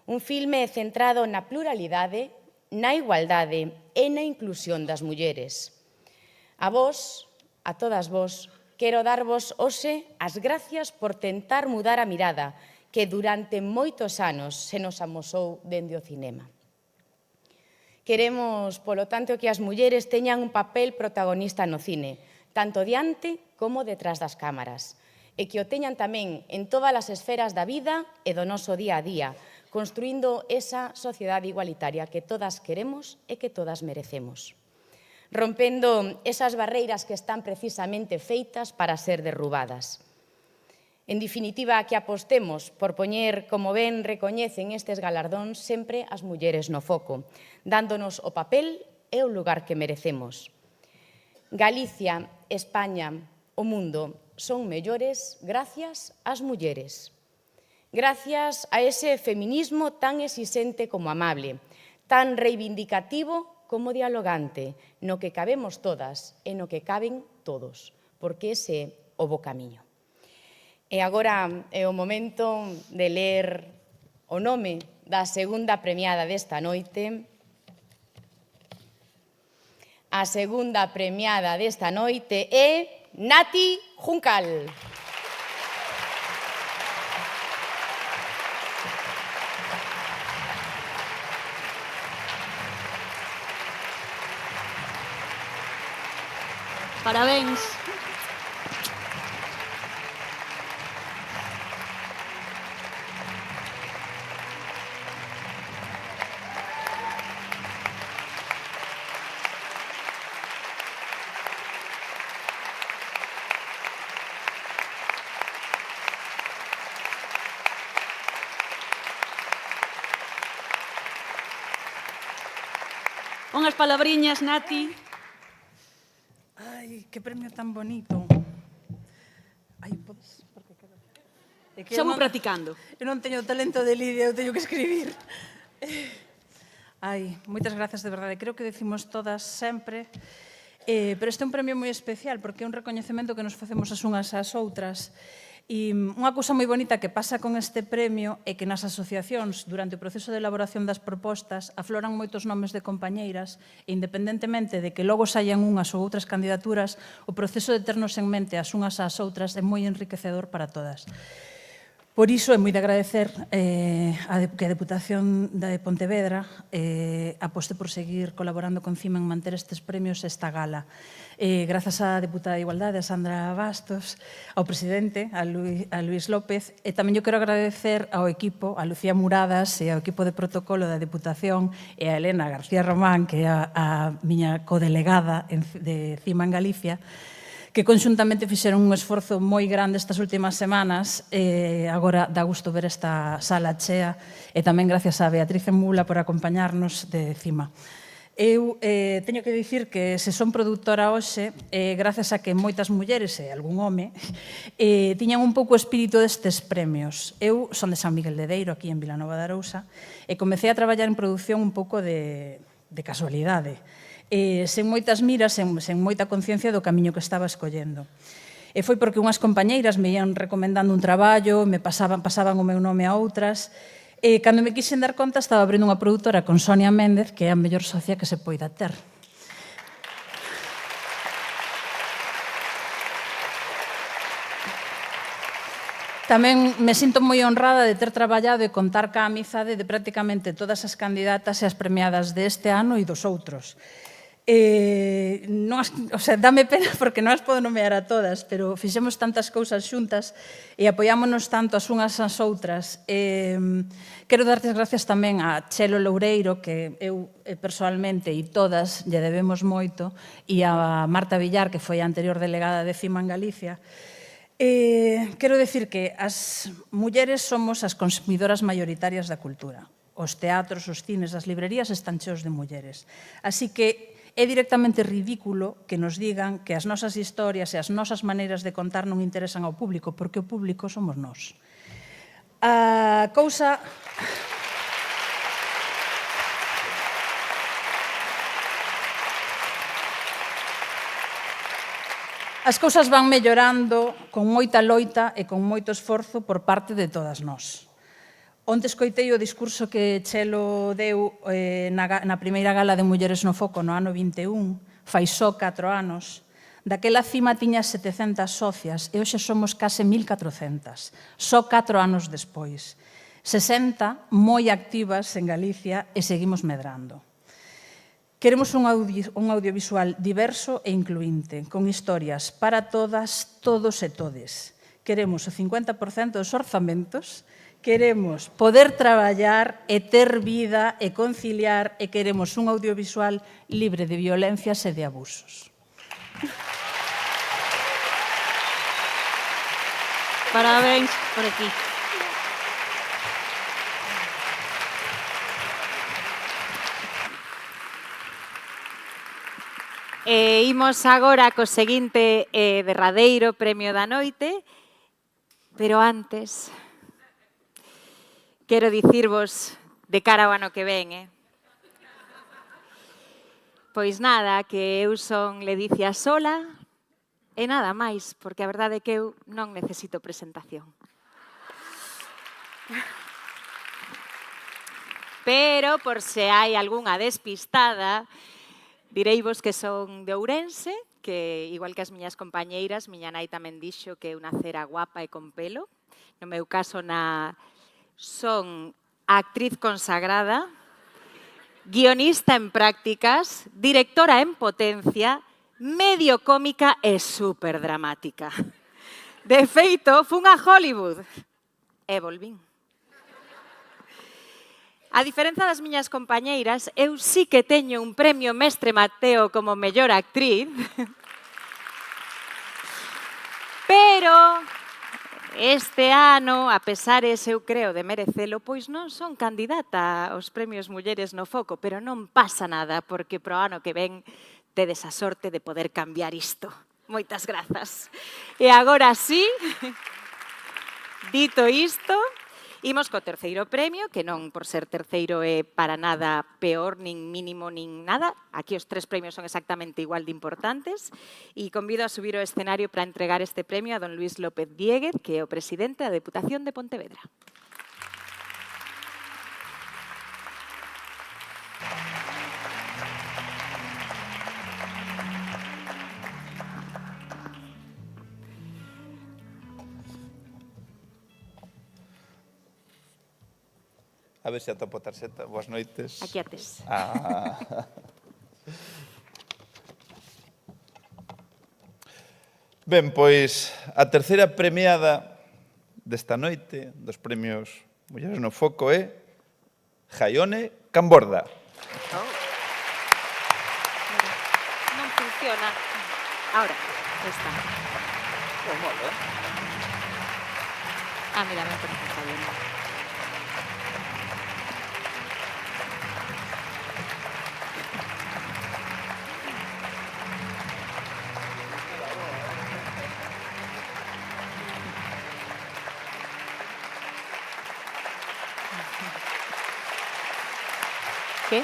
Un filme centrado na pluralidade, na igualdade e na inclusión das mulleres. A vos, a todas vos, quero darvos hoxe as gracias por tentar mudar a mirada que durante moitos anos se nos amosou dende o cinema. Queremos, polo tanto, que as mulleres teñan un papel protagonista no cine, tanto diante como detrás das cámaras, e que o teñan tamén en todas as esferas da vida e do noso día a día, construindo esa sociedade igualitaria que todas queremos e que todas merecemos. Rompendo esas barreiras que están precisamente feitas para ser derrubadas. En definitiva, que apostemos por poñer, como ben recoñecen estes galardóns, sempre as mulleres no foco, dándonos o papel e o lugar que merecemos. Galicia, España, o mundo son mellores gracias ás mulleres. Gracias a ese feminismo tan exixente como amable, tan reivindicativo como dialogante, no que cabemos todas e no que caben todos, porque ese é o bo camiño. E agora é o momento de ler o nome da segunda premiada desta noite. A segunda premiada desta noite é Nati Juncal. Parabéns. Unhas palabriñas, Nati. Ai, que premio tan bonito. Ai, podes... Estamos practicando. Eu non teño talento de Lidia, eu teño que escribir. Ai, moitas grazas de verdade. Creo que decimos todas sempre, pero este é un premio moi especial porque é un recoñecemento que nos facemos as unhas ás outras. E unha cousa moi bonita que pasa con este premio é que nas asociacións, durante o proceso de elaboración das propostas, afloran moitos nomes de compañeiras e, independentemente de que logo saian unhas ou outras candidaturas, o proceso de ternos en mente as unhas ás outras é moi enriquecedor para todas. Por iso é moi de agradecer que a Deputación de Pontevedra aposte por seguir colaborando con CIMA en manter estes premios esta gala. Grazas á Deputada de Igualdade, a Sandra Bastos, ao Presidente, a Luís López, e tamén eu quero agradecer ao equipo, a Lucía Muradas e ao equipo de protocolo da Deputación e a Elena García Román, que é a miña codelegada de CIMA en Galicia, que conxuntamente fixeron un esforzo moi grande estas últimas semanas. Agora dá gusto ver esta sala chea e tamén gracias a Beatriz Mula por acompañarnos de CIMA. Eu teño que dicir que se son produtora hoxe, gracias a que moitas mulleres e algún home tiñan un pouco o espírito destes premios. Eu son de San Miguel de Deiro, aquí en Vilanova de Arousa, e comecei a traballar en produción un pouco de casualidade. Sen moitas miras, sen moita conciencia do camiño que estaba escollendo. E foi porque unhas compañeiras me ian recomendando un traballo, me pasaban o meu nome a outras, e cando me quixen dar conta estaba abrindo unha produtora con Sonia Méndez, que é a mellor socia que se poida ter. Tamén me sinto moi honrada de ter traballado e contar ca amizade de prácticamente todas as candidatas e as premiadas deste ano e dos outros. Dame pena porque non as podo nomear a todas, pero fixemos tantas cousas xuntas e apoiámonos tanto as unhas ás outras. Quero dartes gracias tamén a Chelo Loureiro, que eu personalmente e todas lle debemos moito, e a Marta Villar, que foi a anterior delegada de CIMA en Galicia. Quero decir que as mulleres somos as consumidoras maioritarias da cultura. Os teatros, os cines, as librerías están cheos de mulleres. Así que é directamente ridículo que nos digan que as nosas historias e as nosas maneiras de contar non interesan ao público, porque o público somos nós. A cousa... As cousas van mellorando con moita loita e con moito esforzo por parte de todas nós. Onte escoitei o discurso que Chelo deu na primeira gala de Mulleres no Foco no ano 21, fai só 4 anos. Daquela CIMA tiña 700 socias e hoxe somos case 1.400, só 4 anos despois. 60 moi activas en Galicia e seguimos medrando. Queremos un audiovisual diverso e incluinte, con historias para todas, todos e todes. Queremos o 50% dos orzamentos, queremos poder traballar e ter vida e conciliar e queremos un audiovisual libre de violencias e de abusos. Parabéns por aquí. Imos agora co seguinte derradeiro premio da noite, pero antes quero dicirvos de cara ao ano que ven, Pois nada, que eu son Ledicia Sola e nada máis, porque a verdade é que eu non necesito presentación. Pero, por se hai algunha despistada, direivos que son de Ourense, que, igual que as miñas compañeiras, miña nai tamén dixo que unha cera guapa e con pelo. No meu caso, son actriz consagrada, guionista en prácticas, directora en potencia, medio cómica e superdramática. De feito, fun a Hollywood e volvín. A diferenza das miñas compañeiras, eu sí que teño un premio Mestre Mateo como mellor actriz, pero este ano, a pesares, eu creo, de merecelo, pois non son candidata aos premios Mulleres no Foco, pero non pasa nada, porque pro ano que ven tedes a sorte de poder cambiar isto. Moitas grazas. E agora sí, dito isto, imos co terceiro premio, que non por ser terceiro é para nada peor, nin mínimo, nin nada. Aquí os 3 premios son exactamente igual de importantes. E convido a subir ao escenario para entregar este premio a don Luis López Diéguez, que é o presidente da Deputación de Pontevedra. A ver se atopo a tarxeta. Boas noites. Aquí a tes. Ben, pois, a terceira premiada desta noite dos premios Mulleres no Foco é Jaione Camborda. Non funciona. Ahora, está. Como, Mira, ven por aquí, Jaione. ¿Qué?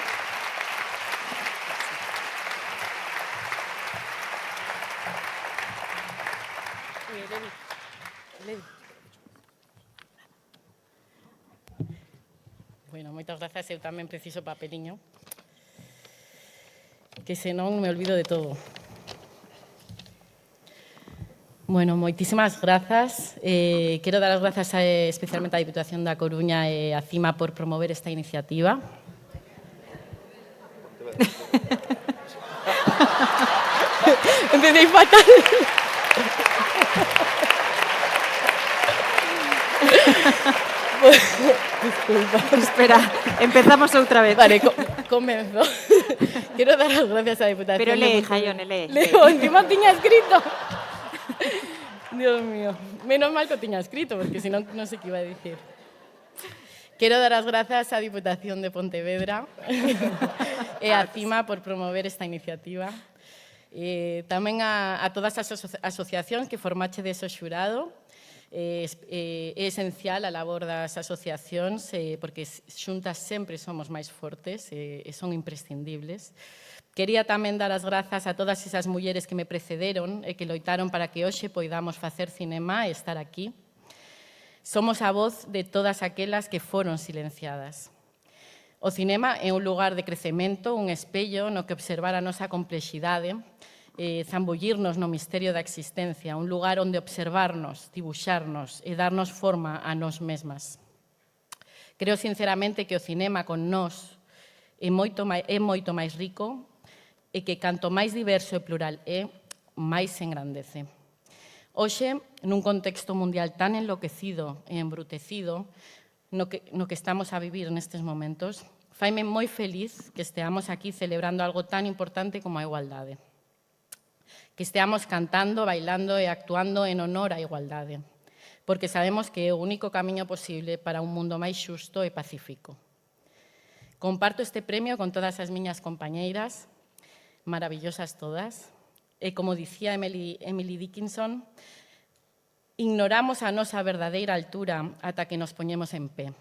Bueno, moitas grazas. Eu tamén preciso papeliño, que senón me olvido de todo. Bueno, moitísimas grazas. Quero dar as grazas especialmente á Diputación da Coruña e a CIMA por promover esta iniciativa. Empecé fatal. Disculpa. Espera, empezamos outra vez. Vale, comenzo. Quero dar as gracias á Diputación. Pero lee, Jaione, lee. Leo, encima tiña escrito. Dios mío. Menos mal que o tiña escrito, porque senón non sei que iba a dicir. Quero dar as grazas á Diputación de Pontevedra e á CIMA por promover esta iniciativa. Tamén a todas as asociacións que formachedes o xurado. É esencial a labor das asociacións porque xuntas sempre somos máis fortes e son imprescindibles. Quería tamén dar as grazas a todas esas mulleres que me precederon e que loitaron para que hoxe poidamos facer cinema e estar aquí. Somos a voz de todas aquelas que foron silenciadas. O cinema é un lugar de crecemento, un espello no que observar a nosa complexidade, zambullirnos no misterio da existencia, un lugar onde observarnos, dibuixarnos e darnos forma a nós mesmas. Creo sinceramente que o cinema con nós é moito máis rico e que canto máis diverso e plural é, máis se engrandece. Hoxe, nun contexto mundial tan enloquecido e embrutecido no que estamos a vivir nestes momentos, faime moi feliz que esteamos aquí celebrando algo tan importante como a igualdade. Que esteamos cantando, bailando e actuando en honor á igualdade, porque sabemos que é o único camiño posible para un mundo máis xusto e pacífico. Comparto este premio con todas as miñas compañeiras, maravillosas todas, e como dicía Emily Dickinson, ignoramos a nosa verdadeira altura ata que nos poñemos en pé.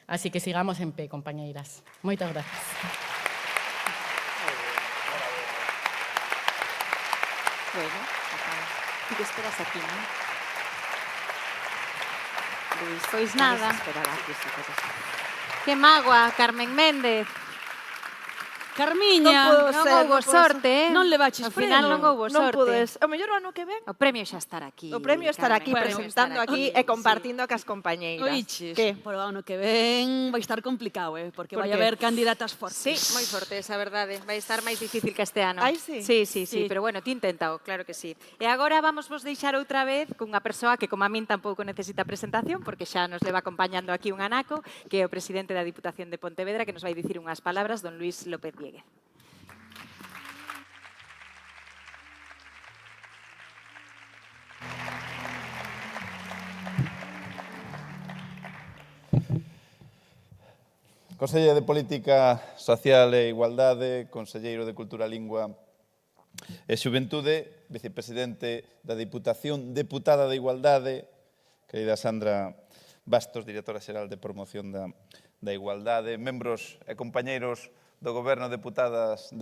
Así que sigamos en pé, compañeiras. Moitas grazas. Bueno, ti que esperas aquí, non? Luis, pois nada. Que mágoa, Carmen Méndez. Carmiña, non houbo sorte, non levaches Ao final premio. non houbo sorte. Non pudes. O mellor o ano que ven. O premio xa estar aquí. O premio estar aquí, Carmen. presentando aquí e compartindo cas compañeiras. Oiches, Que? por o ano que ven vai estar complicado, porque Por vai que? haber candidatas fortes. Sí, moi forte, esa verdade. Vai estar máis difícil que este ano. Ai, sí? Sí, pero bueno, ti intentao, claro que sí. E agora vamos vos deixar outra vez cunha persoa que como a min tampouco necesita presentación, porque xa nos leva acompañando aquí un anaco, que é o presidente da Diputación de Pontevedra, que nos vai dicir unhas palabras, don Luis López Vieguez. Conselleiro de Política Social e Igualdade, Conselleiro de Cultura, Lingua e Xuventude, Vicepresidente da Diputación, Deputada de Igualdade, querida Sandra Bastos, Directora Xeral de Promoción da Igualdade, membros e compañeiros do Goberno, deputados,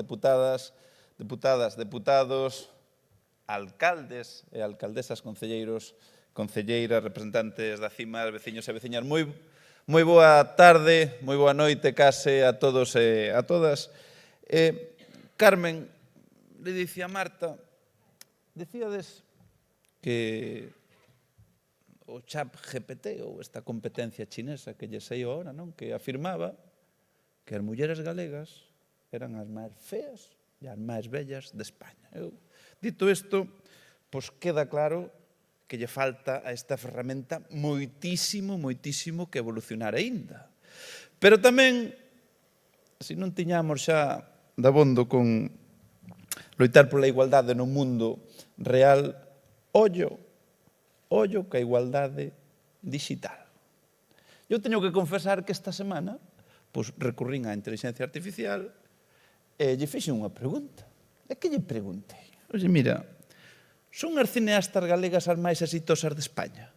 alcaldes e alcaldesas, concelleiros, concelleiras, representantes da CIMAS, veciños e veciñas, moi boa tarde, moi boa noite, case a todos e a todas. Carmen, le dicía a Marta, decíades que o chat GPT, ou esta competencia chinesa que lle sei ahora, non? Que afirmaba que as mulleres galegas eran as máis feas e as máis bellas de España. Dito isto, pois queda claro que lle falta a esta ferramenta moitísimo que evolucionar aínda. Pero tamén, se non tiñamos xa dabondo con loitar pola igualdade no mundo real, ollo ca igualdade digital. Eu teño que confesar que esta semana pois recurrín á inteligencia artificial e lle fixen unha pregunta. E que lle preguntei? Oxe, mira, son as cineastas galegas as máis exitosas de España?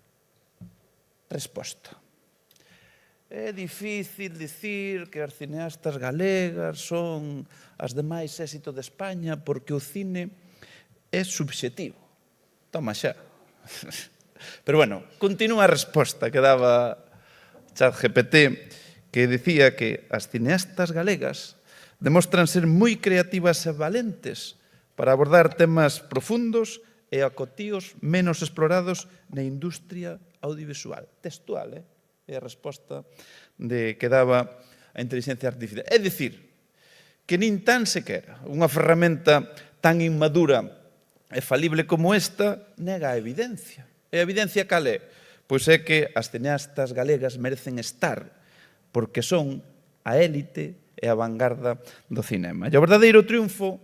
Resposta. É difícil dicir que as cineastas galegas son as de máis éxito de España porque o cine é subxetivo. Toma xa. Pero bueno, continúa a resposta que daba ChatGPT, que dicía que as cineastas galegas demostran ser moi creativas e valentes para abordar temas profundos e acotíos menos explorados na industria audiovisual. Textual, é a resposta que daba a inteligencia artificial. É dicir, que nin tan sequera unha ferramenta tan inmadura e falible como esta nega a evidencia. E a evidencia cal é? Pois é que as cineastas galegas merecen estar porque son a élite e a vanguarda do cinema. E o verdadeiro triunfo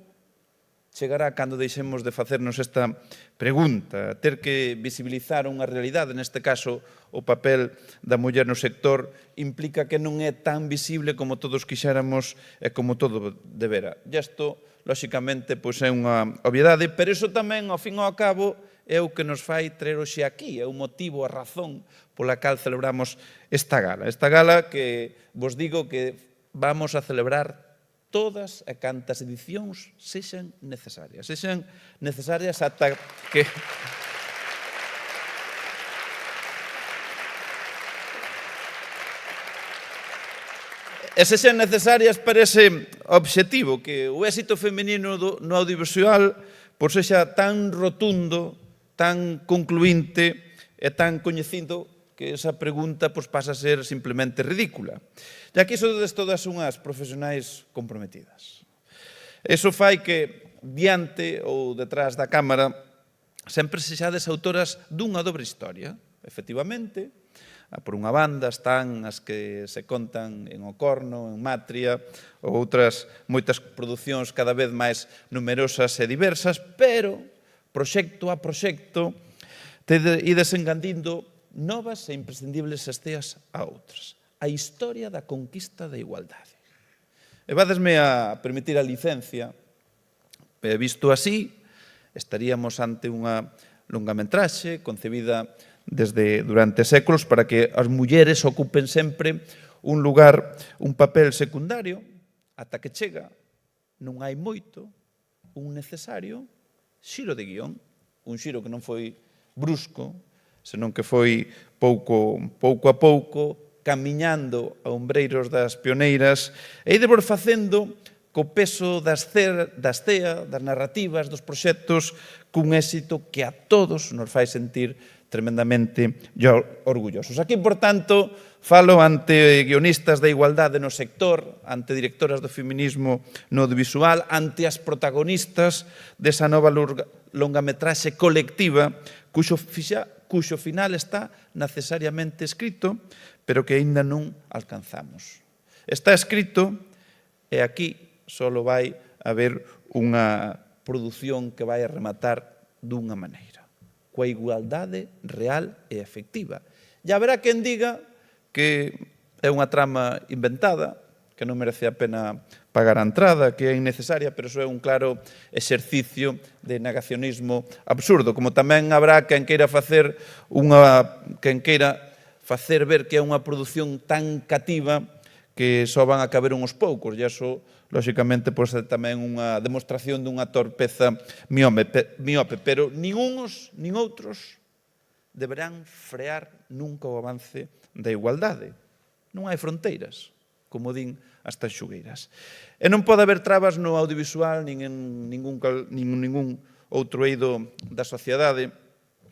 chegará cando deixemos de facernos esta pregunta, ter que visibilizar unha realidade, neste caso o papel da muller no sector, implica que non é tan visible como todos quixéramos e como todo debera. E isto, lóxicamente, é unha obviedade, pero iso tamén, ao fin e ao cabo, é o que nos fai traer hoxe aquí, é o motivo, a razón pola cal celebramos esta gala. Esta gala que vos digo que vamos a celebrar todas e cantas edicións sexan necesarias ata que... E sexan necesarias para ese obxectivo, que o éxito feminino no audiovisual sexa tan rotundo, tan concluinte e tan coñecido que esa pregunta pasa a ser simplemente ridícula. E aquí sodes todas unhas profesionais comprometidas. Iso fai que, diante ou detrás da cámara, sempre sexades autoras dunha dobre historia. Efectivamente, por unha banda están as que se contan en Ocorno, en Matria, ou outras moitas producións cada vez máis numerosas e diversas, pero, proxecto a proxecto, ides engandindo novas e imprescindibles esteas a outras. A historia da conquista da igualdade. E vadesme a permitir a licencia, visto así, estaríamos ante unha longametraxe concebida durante séculos para que as mulleres ocupen sempre un lugar, un papel secundario, ata que chega, non hai moito, un necesario, xiro de guión, un xiro que non foi brusco, senón que foi pouco a pouco, camiñando a ombreiros das pioneiras, e idevos facendo co peso das CEA, das narrativas, dos proxectos, cun éxito que a todos nos fai sentir tremendamente orgullosos. Aquí, por tanto, falo ante guionistas da igualdade no sector, ante directoras do feminismo no audiovisual, ante as protagonistas desa nova longametraxe colectiva, cuxo final está necesariamente escrito, pero que aínda non alcanzamos. Está escrito e aquí só vai haber unha produción que vai a rematar dunha maneira, coa igualdade real e efectiva. E haberá quen diga que é unha trama inventada, que non merece a pena pagar a entrada, que é innecesaria, pero iso é un claro exercicio de negacionismo absurdo, como tamén habrá quen queira facer ver que é unha produción tan cativa que só van a caber uns poucos, e iso, lóxicamente, é tamén unha demostración dunha torpeza miope, pero nin uns nin outros deberán frear nunca o avance da igualdade. Non hai fronteiras, como din as tanxugueiras. E non pode haber trabas no audiovisual nin en ningún outro eido da sociedade.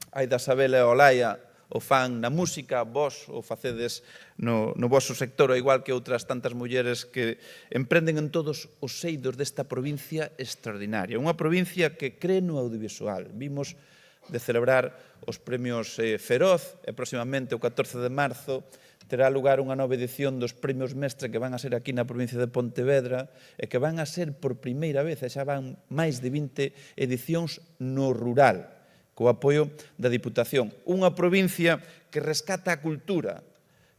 Hai da Sabela e Olaia o fan na música, vos o facedes no vosso sector, ao igual que outras tantas mulleres que emprenden en todos os eidos desta provincia extraordinaria. Unha provincia que cree no audiovisual. Vimos de celebrar os premios Feroz e próximamente o 14 de marzo terá lugar unha nova edición dos premios Mestre que van a ser aquí na provincia de Pontevedra e que van a ser por primeira vez, e xa van máis de 20 edicións no rural, co apoio da Diputación. Unha provincia que rescata a cultura,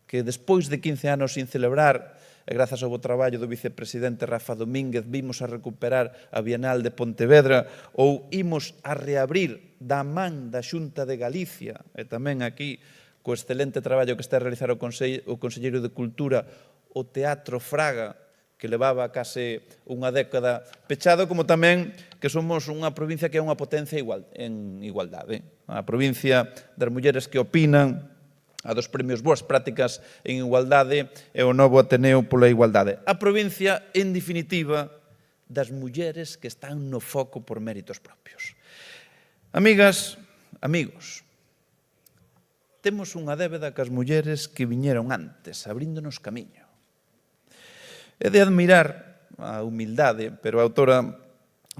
que despois de 15 anos sin celebrar, e grazas ao bo traballo do vicepresidente Rafa Domínguez, vimos a recuperar a Bienal de Pontevedra ou imos a reabrir da man da Xunta de Galicia, e tamén aquí co excelente traballo que está a realizar o Conselleiro de Cultura, o Teatro Fraga, que levaba case unha década pechado, como tamén que somos unha provincia que é unha potencia en igualdade. A provincia das mulleres que opinan, a dos premios Boas Prácticas en Igualdade e o novo Ateneo pola Igualdade. A provincia, en definitiva, das mulleres que están no foco por méritos propios. Amigas, amigos, temos unha débeda cas mulleres que viñeron antes, abríndonos camiño. É de admirar a humildade, pero a autora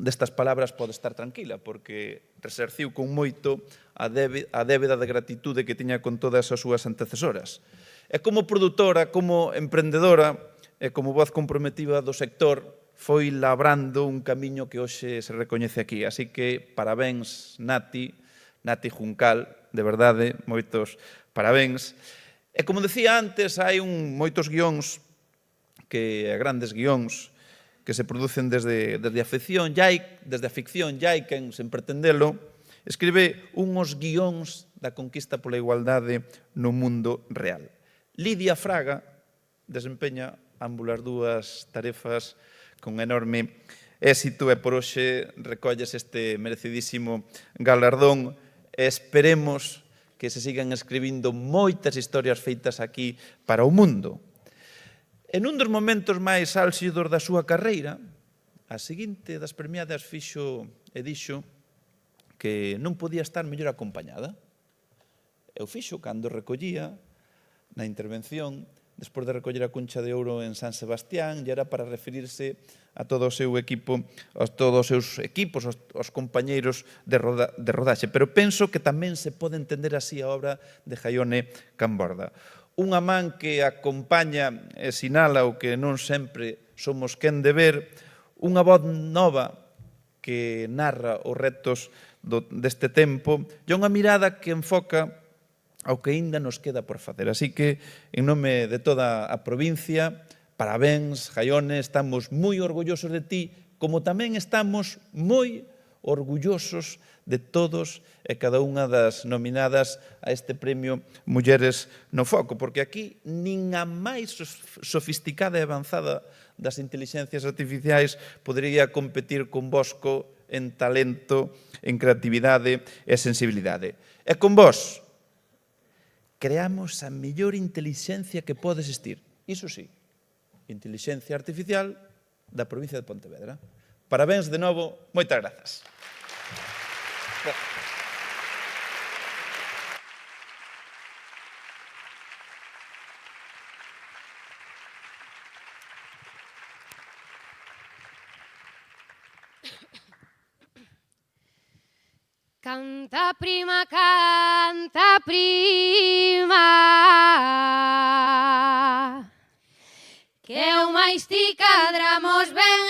destas palabras pode estar tranquila, porque resarciu con moito a débeda de gratitude que tiña con todas as súas antecesoras. E como produtora, como emprendedora e como voz comprometida do sector, foi labrando un camiño que hoxe se recoñece aquí. Así que, parabéns, Nati Juncal, de verdade, moitos parabéns. E como decía antes, hai moitos guións, grandes guións, que se producen desde a ficción, e hai quen, sen pretendelo, escribe unhos guións da conquista pola igualdade no mundo real. Lidia Fraga desempeña ambas dúas tarefas con enorme éxito e por hoxe recolles este merecidísimo galardón e esperemos que se sigan escribindo moitas historias feitas aquí para o mundo. En un dos momentos máis álxidos da súa carreira, a seguinte das premiadas fixo e dixo que non podía estar mellor acompañada. Eu fixo cando recollía na intervención, despois de recoller a Concha de Ouro en San Sebastián, e era para referirse a todo o seu equipo, a todos os seus equipos, aos compañeiros de rodaxe. Pero penso que tamén se pode entender así a obra de Jaione Camborda. Unha man que acompaña e sinala o que non sempre somos quen de ver, unha voz nova que narra os retos deste tempo e unha mirada que enfoca ao que aínda nos queda por facer. Así que, en nome de toda a provincia, parabéns, Jaione, estamos moi orgullosos de ti, como tamén estamos moi orgullosos de todos e cada unha das nominadas a este premio Mulleres no Foco, porque aquí nin a máis sofisticada e avanzada das intelixencias artificiais podería competir con Bosco en talento, en creatividade e sensibilidade. E con vos, creamos a mellor intelixencia que pode existir. Iso sí, intelixencia artificial da provincia de Pontevedra. Parabéns de novo, moitas grazas. Canta prima, que o máis ti cadramos ben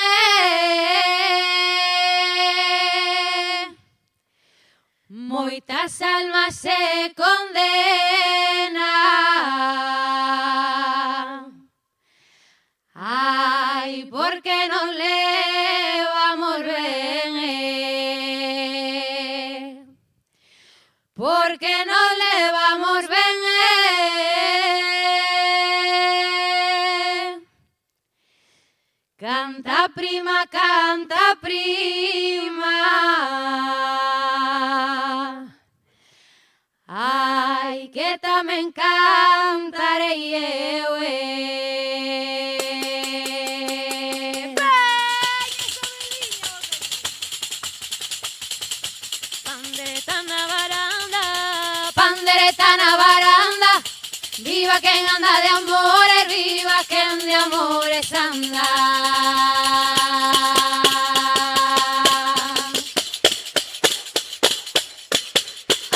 moitas almas se condenan. Ai, porque non levamos ben, porque non levamos ben, canta prima, ai, que tamén cantarei eu, pandereta na varanda, viva quen anda de amores, viva quen de amores anda.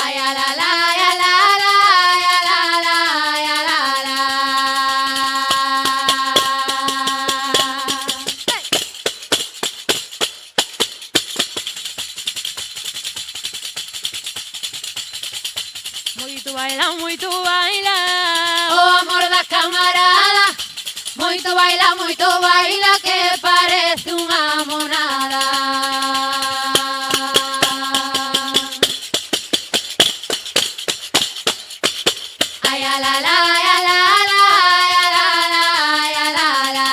Ay, a la la, ay, a la la, ay, a la la, ay, a la la. Moito baila, o amor da camarada. Moito baila, que parece unha monada. Ay, a la la, ay, a la la, ay, a la la, ay, a la la.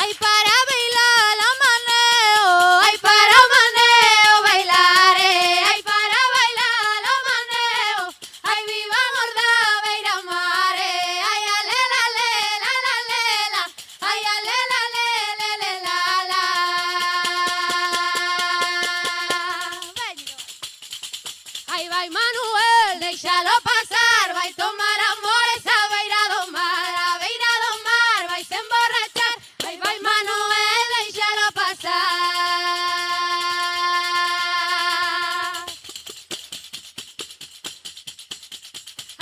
Ay, para bailar la maneo, ay, para maneo bailaré, ay, para bailar la maneo, ay, viva gorda beira mare, ay, alela, lela, la, lela, ay, alela, lele, la, la. Ay, vai Manuel, déxalo pasar, vai tomar amores a beira do mar, vai se emborrachar. Ay, vai Manuel, déxalo pasar.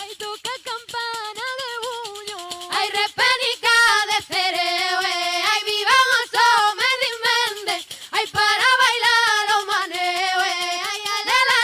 Ay, toca campana de buño, ay, repenica de cereo, ay, vivan os homes de Mende, ay, para bailar o maneo, ay, alela,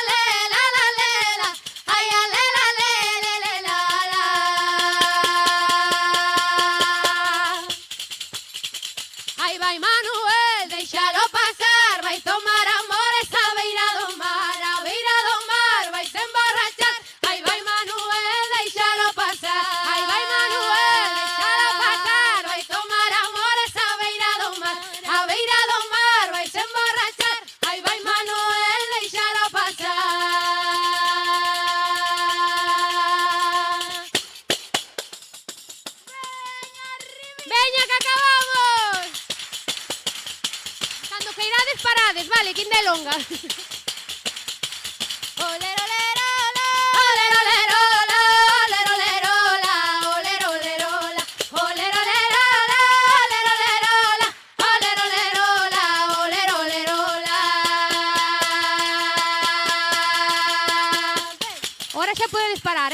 podedes parades, vale, que ainda é longa. Ahora xa podedes parar,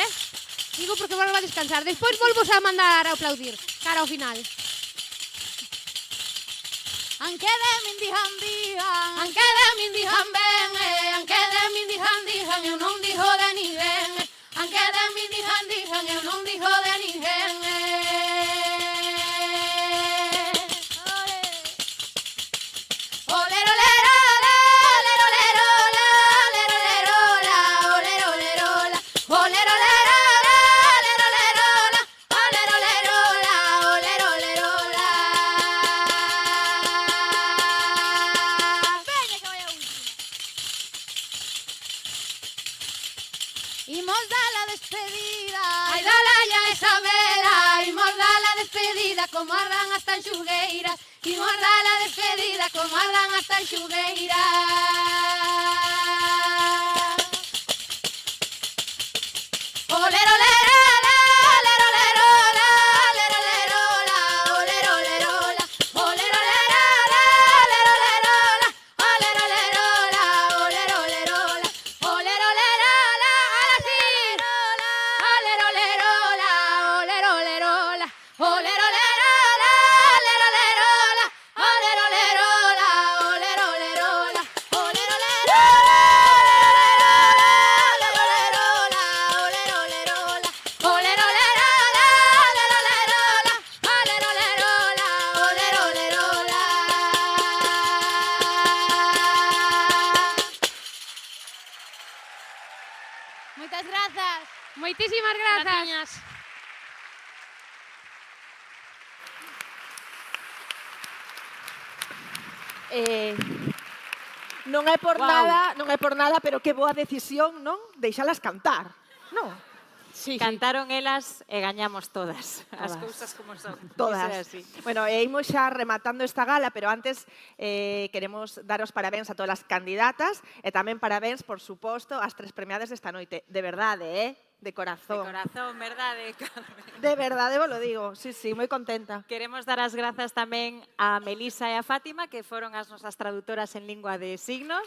digo porque volvo a descansar. Despois volvos a mandar a aplaudir, cara ao final. Anque de mindihan dihan, anque de mindihan ben, anque de mindihan dihan, eu non dijo de ninguén. Anque de mindihan dihan, eu non dijo de ninguén. Imos dar la despedida, ai dala ya esa vela. Imos dar la despedida como ardan as tanxugueiras. Imos dar la despedida como ardan as tanxugueiras. Olero, olero, olero, olero, olero, olero, olero, olero, olero, olero, olero, olero, olero, olero, olero, olero. Moitas grazas. Moitísimas grazas. Non é por nada, pero que boa decisión, non? Deixalas cantar, non? Sí. Cantaron elas e gañamos todas. As cousas como son. Todas. Bueno, imos xa rematando esta gala, pero antes queremos daros parabéns a todas as candidatas e tamén parabéns, por suposto, ás 3 premiadas desta noite. De verdade, de corazón. De corazón, verdade, Carmen? De verdade, vos lo digo. Sí, moi contenta. Queremos dar as grazas tamén a Melisa e a Fátima, que foron as nosas traductoras en lingua de signos.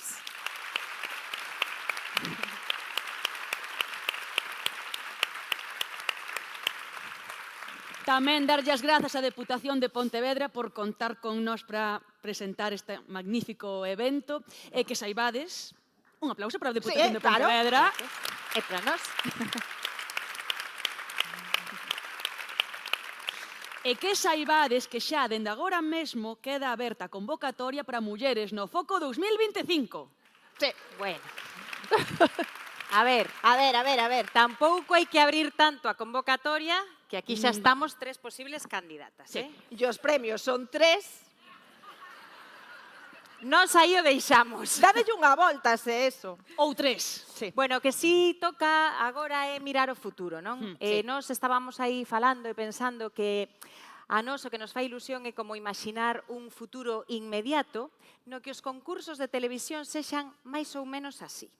Tamén darlle as grazas á Deputación de Pontevedra por contar con nós para presentar este magnífico evento e que saibades, un aplauso para a Deputación de Pontevedra. E para nós. E que saibades que xa dende agora mesmo queda aberta a convocatoria para mulleres no Foco 2025. Sí, bueno. A ver. Tampouco hai que abrir tanto a convocatoria que aquí xa estamos 3 posibles candidatas. E os premios son 3. Nos aí o deixamos. Dadelle unha volta, se eso. Ou 3. Bueno, que si toca agora é mirar o futuro, non? Nos estábamos aí falando e pensando que a nós o que nos fai ilusión é como imaginar un futuro inmediato no que os concursos de televisión sexan máis ou menos así.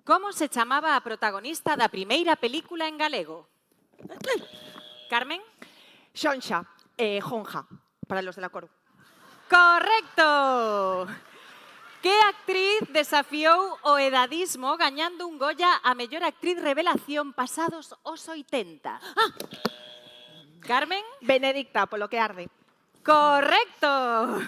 Como se chamaba a protagonista da primeira película en galego? Carmen? Xonxa, Jonja, para los de la Coru. Correcto! Que actriz desafiou o edadismo gañando un Goya a mellor actriz revelación pasados os 80? Carmen? Benedicta, polo que arde. Correcto!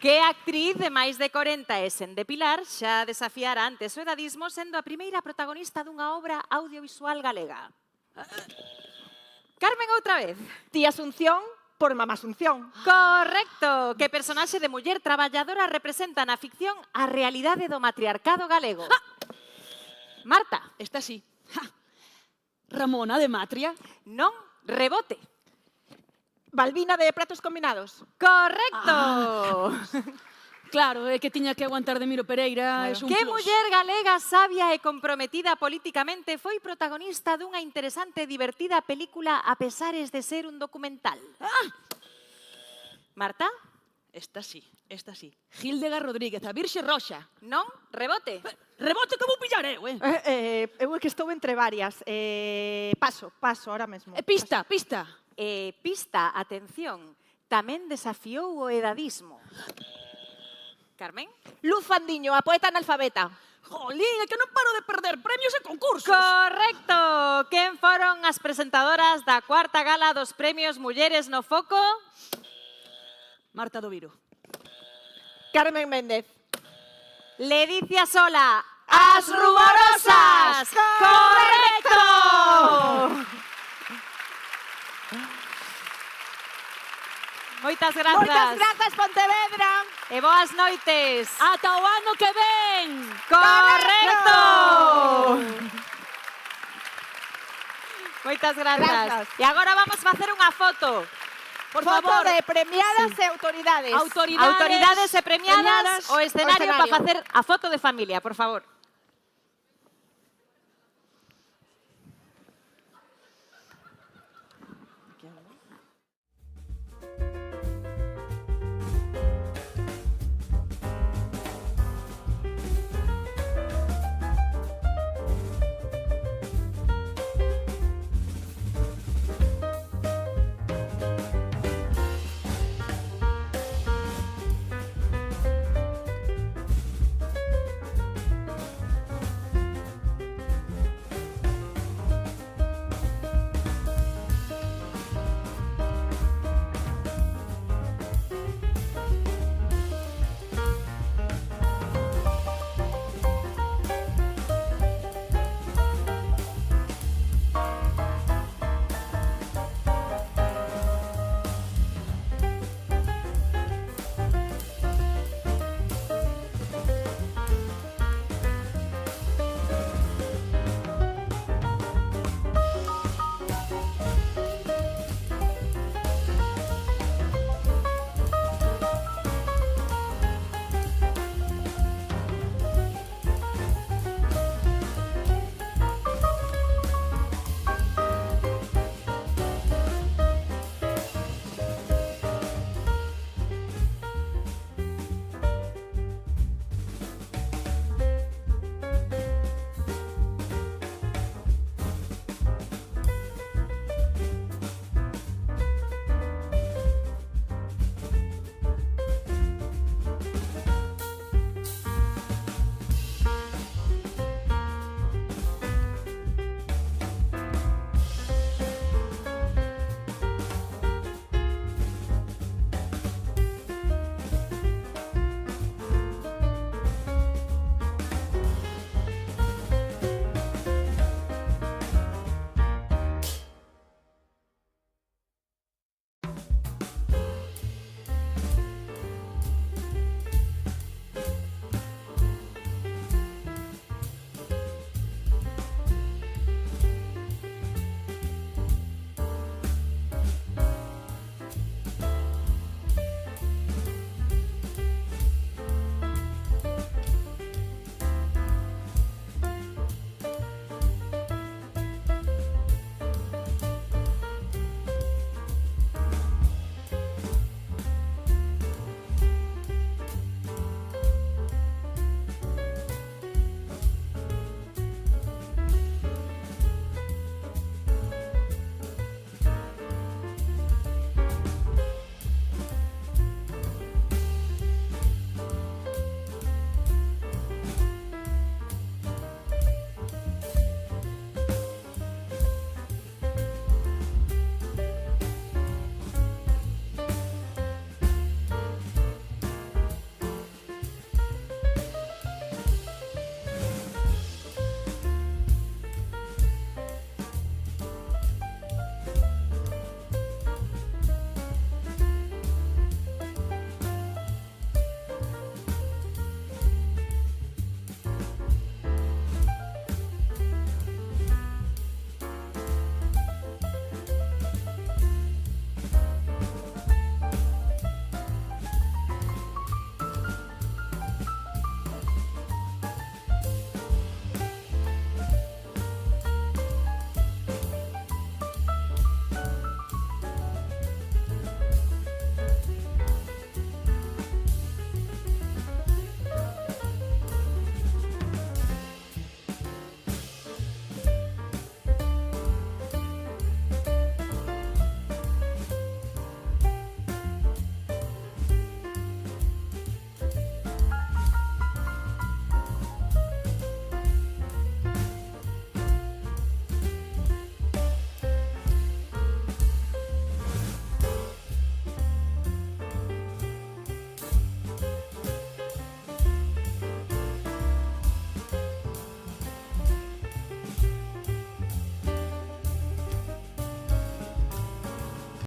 Que actriz de máis de 40 e sen depilar xa desafiara antes o edadismo sendo a primeira protagonista dunha obra audiovisual galega? Carmen, outra vez. Tía Asunción por Mamá Asunción. Correcto. Que personaxe de muller traballadora representa na ficción a realidade do matriarcado galego? Marta. Esta sí. Ramona de Matria. Non, Rebote. Balbina de Pratos Combinados. Correcto. Claro, é que tiña que aguantar de Miro Pereira. É un Que plus. muller galega sabia e comprometida políticamente foi protagonista dunha interesante e divertida película a pesares de ser un documental? Marta? Esta sí. Gíldega Rodríguez, a Virxe Roxa. Non? Rebote? Rebote que vou pillar eu, Eu é que estou entre varias. Paso, ahora mesmo. Pista. Pista, atención, tamén desafiou o edadismo. Carmen? Luz Fandiño, a poeta analfabeta. Jolín, é que non paro de perder premios e concursos. Correcto! Quen foron as presentadoras da cuarta gala dos premios Mulleres no Foco? Marta Doviro. Carmen Méndez. Ledicia Sola. As Rumorosas. Correcto! Moitas grazas. Moitas grazas, Pontevedra. E boas noites. Ata o ano que ven. Correcto! Moitas grazas. E agora vamos facer unha foto. Por Foto favor. de premiadas e autoridades. Autoridades e premiadas, o escenario para facer a foto de familia, por favor.